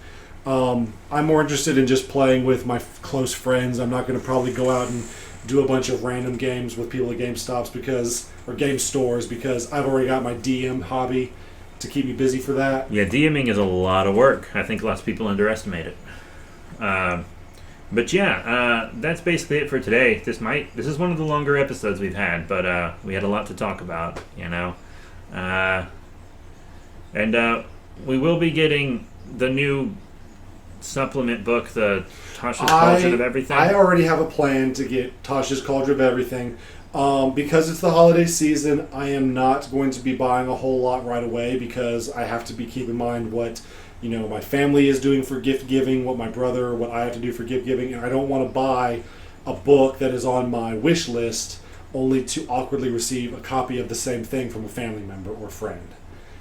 B: I'm more interested in just playing with my close friends. I'm not going to probably go out and do a bunch of random games with people at GameStops or game stores, because I've already got my DM hobby to keep me busy for that.
A: Yeah, DMing is a lot of work. I think lots of people underestimate it. But yeah, that's basically it for today. This is one of the longer episodes we've had, but we had a lot to talk about, and we will be getting the new supplement book, the Tasha's Cauldron of Everything.
B: I already have a plan to get Tasha's Cauldron of Everything. Because it's the holiday season, I am not going to be buying a whole lot right away, because I have to keep in mind what my family is doing for gift giving, what I have to do for gift giving, and I don't want to buy a book that is on my wish list only to awkwardly receive a copy of the same thing from a family member or friend.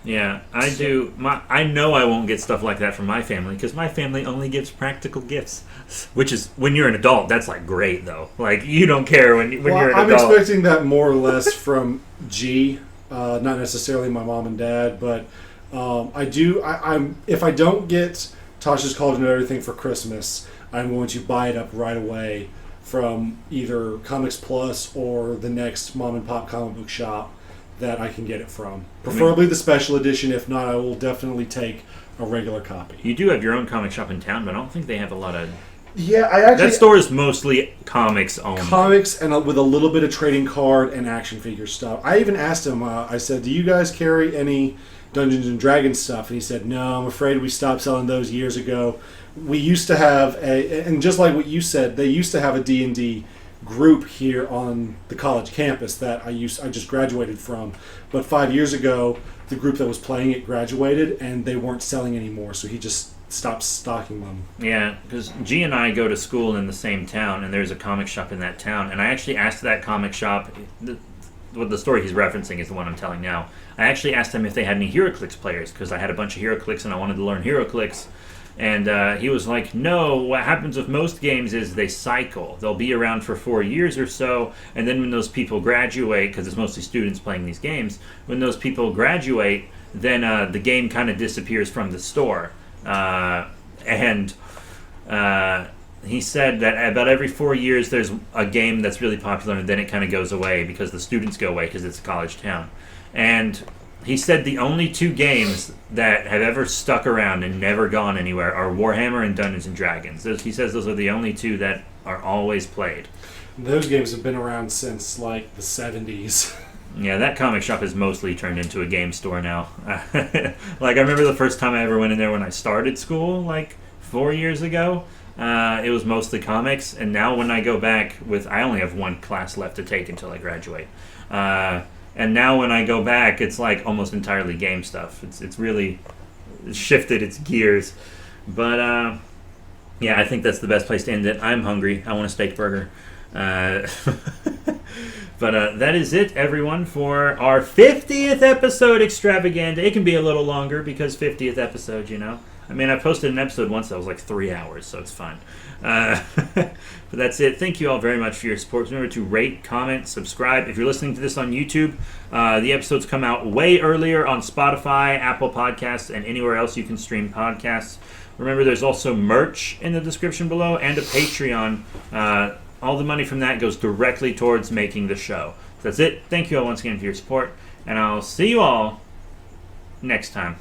A: Yeah, I know I won't get stuff like that from my family, because my family only gives practical gifts. Which is, when you're an adult, that's like great though. Like, you don't care when you're an adult.
B: I'm expecting that more or less from G, not necessarily my mom and dad, but if I don't get Tasha's Cauldron of Everything for Christmas, I'm going to buy it up right away from either Comics Plus or the next mom and pop comic book shop that I can get it from. Preferably the special edition. If not, I will definitely take a regular copy.
A: You do have your own comic shop in town, but I don't think they have a lot of...
B: Yeah,
A: that store is mostly comics only.
B: Comics, and with a little bit of trading card and action figure stuff. I even asked him, I said, do you guys carry any Dungeons and Dragons stuff? And he said, no, I'm afraid we stopped selling those years ago. We used to have and just like what you said, they used to have a D&D group here on the college campus that I just graduated from. But 5 years ago, the group that was playing it graduated, and they weren't selling anymore, so he just stopped stocking them.
A: Yeah, because G and I go to school in the same town, and there's a comic shop in that town, and I actually asked that comic shop... the story he's referencing is the one I'm telling now. I actually asked him if they had any HeroClix players, because I had a bunch of HeroClix and I wanted to learn HeroClix. And he was like, no, what happens with most games is they cycle. They'll be around for 4 years or so, and then when those people graduate, because it's mostly students playing these games, when those people graduate, then the game kind of disappears from the store. He said that about every 4 years there's a game that's really popular, and then it kind of goes away because the students go away because it's a college town. And he said the only 2 games that have ever stuck around and never gone anywhere are Warhammer and Dungeons and Dragons. He says those are the only 2 that are always played.
B: Those games have been around since like the 70s.
A: Yeah, that comic shop is mostly turned into a game store now. Like, I remember the first time I ever went in there when I started school, like 4 years ago. It was mostly comics, and now when I go back I only have 1 class left to take until I graduate. And now when I go back, it's like almost entirely game stuff. It's really shifted its gears. But yeah, I think that's the best place to end it. I'm hungry. I want a steak burger. But that is it, everyone, for our 50th episode extravaganza. It can be a little longer because 50th episode, I mean, I posted an episode once that was like 3 hours, so it's fine. But that's it. Thank you all very much for your support. Remember to rate, comment, subscribe. If you're listening to this on YouTube, the episodes come out way earlier on Spotify, Apple Podcasts, and anywhere else you can stream podcasts. Remember, there's also merch in the description below and a Patreon. All the money from that goes directly towards making the show. So that's it. Thank you all once again for your support, and I'll see you all next time.